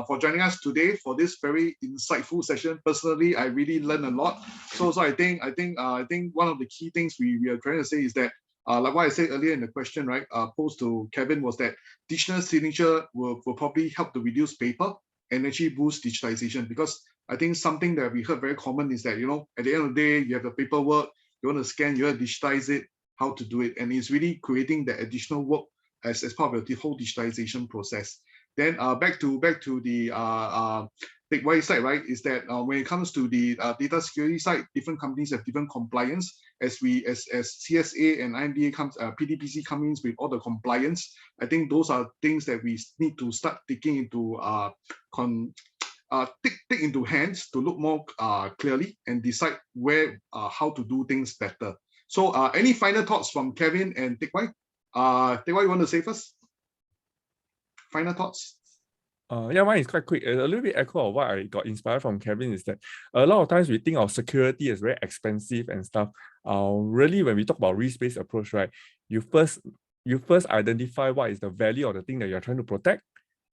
for joining us today for this very insightful session. Personally, I really learned a lot. So I think one of the key things we are trying to say is that like what I said earlier in the question, right, posed to Kevin, was that digital signature will probably help to reduce paper and actually boost digitalization. Because I think something that we heard very common is that, you know, at the end of the day, you have the paperwork, you want to scan, you want to digitize it, how to do it, and it's really creating the additional work as part of the whole digitalization process. Then back to the Big White side, right, is that when it comes to the data security side, different companies have different compliance. As CSA and IMDA comes, PDPC comes in with all the compliance, I think those are things that we need to start taking into take into hands to look more clearly and decide where how to do things better. So any final thoughts from Kevin and Teck Wai? Teck Wai, you want to say first? Final thoughts? Yeah, mine is quite quick. A little bit echo of what I got inspired from Kevin is that a lot of times we think of security as very expensive and stuff. Really, when we talk about risk-based approach, right, you first identify what is the value of the thing that you're trying to protect,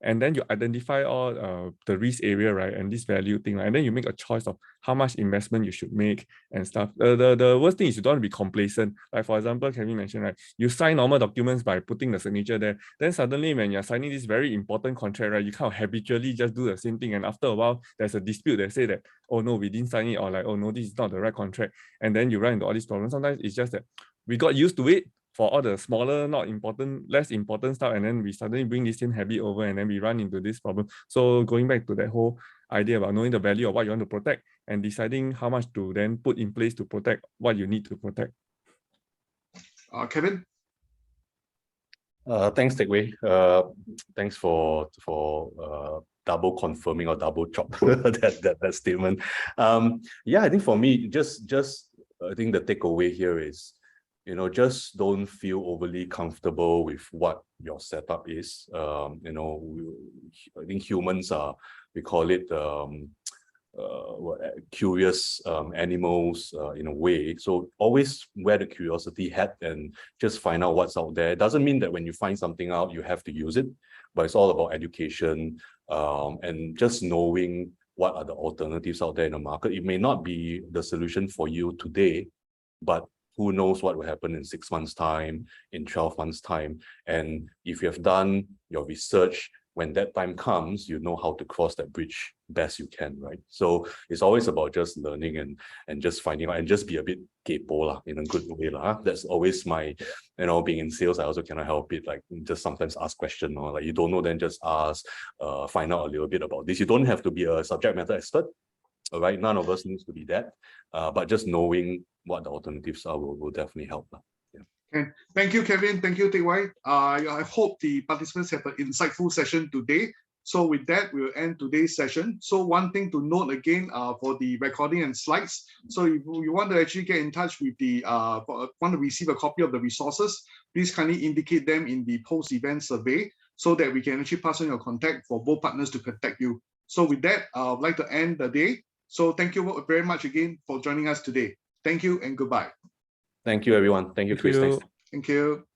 and then you identify all the risk area, right, and this value thing, right? And then you make a choice of how much investment you should make and stuff. The worst thing is you don't want to be complacent. Like for example, Kevin mentioned, right, you sign normal documents by putting the signature there. Then suddenly when you're signing this very important contract, right, you kind of habitually just do the same thing. And after a while, there's a dispute that say that, oh no, we didn't sign it, or like, oh no, this is not the right contract. And then you run into all these problems. Sometimes it's just that we got used to it for all the smaller, not important, less important stuff, and then we suddenly bring this same habit over, and then we run into this problem. So going back to that whole idea about knowing the value of what you want to protect and deciding how much to then put in place to protect what you need to protect. Kevin? Thanks, Teck Wei. Thanks for double confirming or double chop that statement. Yeah, I think for me, just I think the takeaway here is, just don't feel overly comfortable with what your setup is. I think humans are, we call it curious animals in a way. So always wear the curiosity hat and just find out what's out there. It doesn't mean that when you find something out, you have to use it, but it's all about education and just knowing what are the alternatives out there in the market. It may not be the solution for you today, but who knows what will happen in 6 months' time, in 12 months' time. And if you have done your research, when that time comes, you know how to cross that bridge best you can, right? So it's always about just learning and just finding out and just be a bit kaypoh lah, in a good way lah. That's always my, being in sales, I also cannot help it. Like just sometimes ask questions, or like you don't know, then just ask, find out a little bit about this. You don't have to be a subject matter expert, all right? None of us needs to be that, but just knowing what the alternatives are will definitely help. Okay. Thank you, Kevin. Thank you, Teck Wei. I hope the participants have an insightful session today. So with that, we'll end today's session. So one thing to note again for the recording and slides. So if you want to actually get in touch with want to receive a copy of the resources, please kindly indicate them in the post-event survey so that we can actually pass on your contact for both partners to contact you. So with that, I'd like to end the day. So thank you very much again for joining us today. Thank you and goodbye. Thank you, everyone. Thank you, Chris. Thanks. Thank you.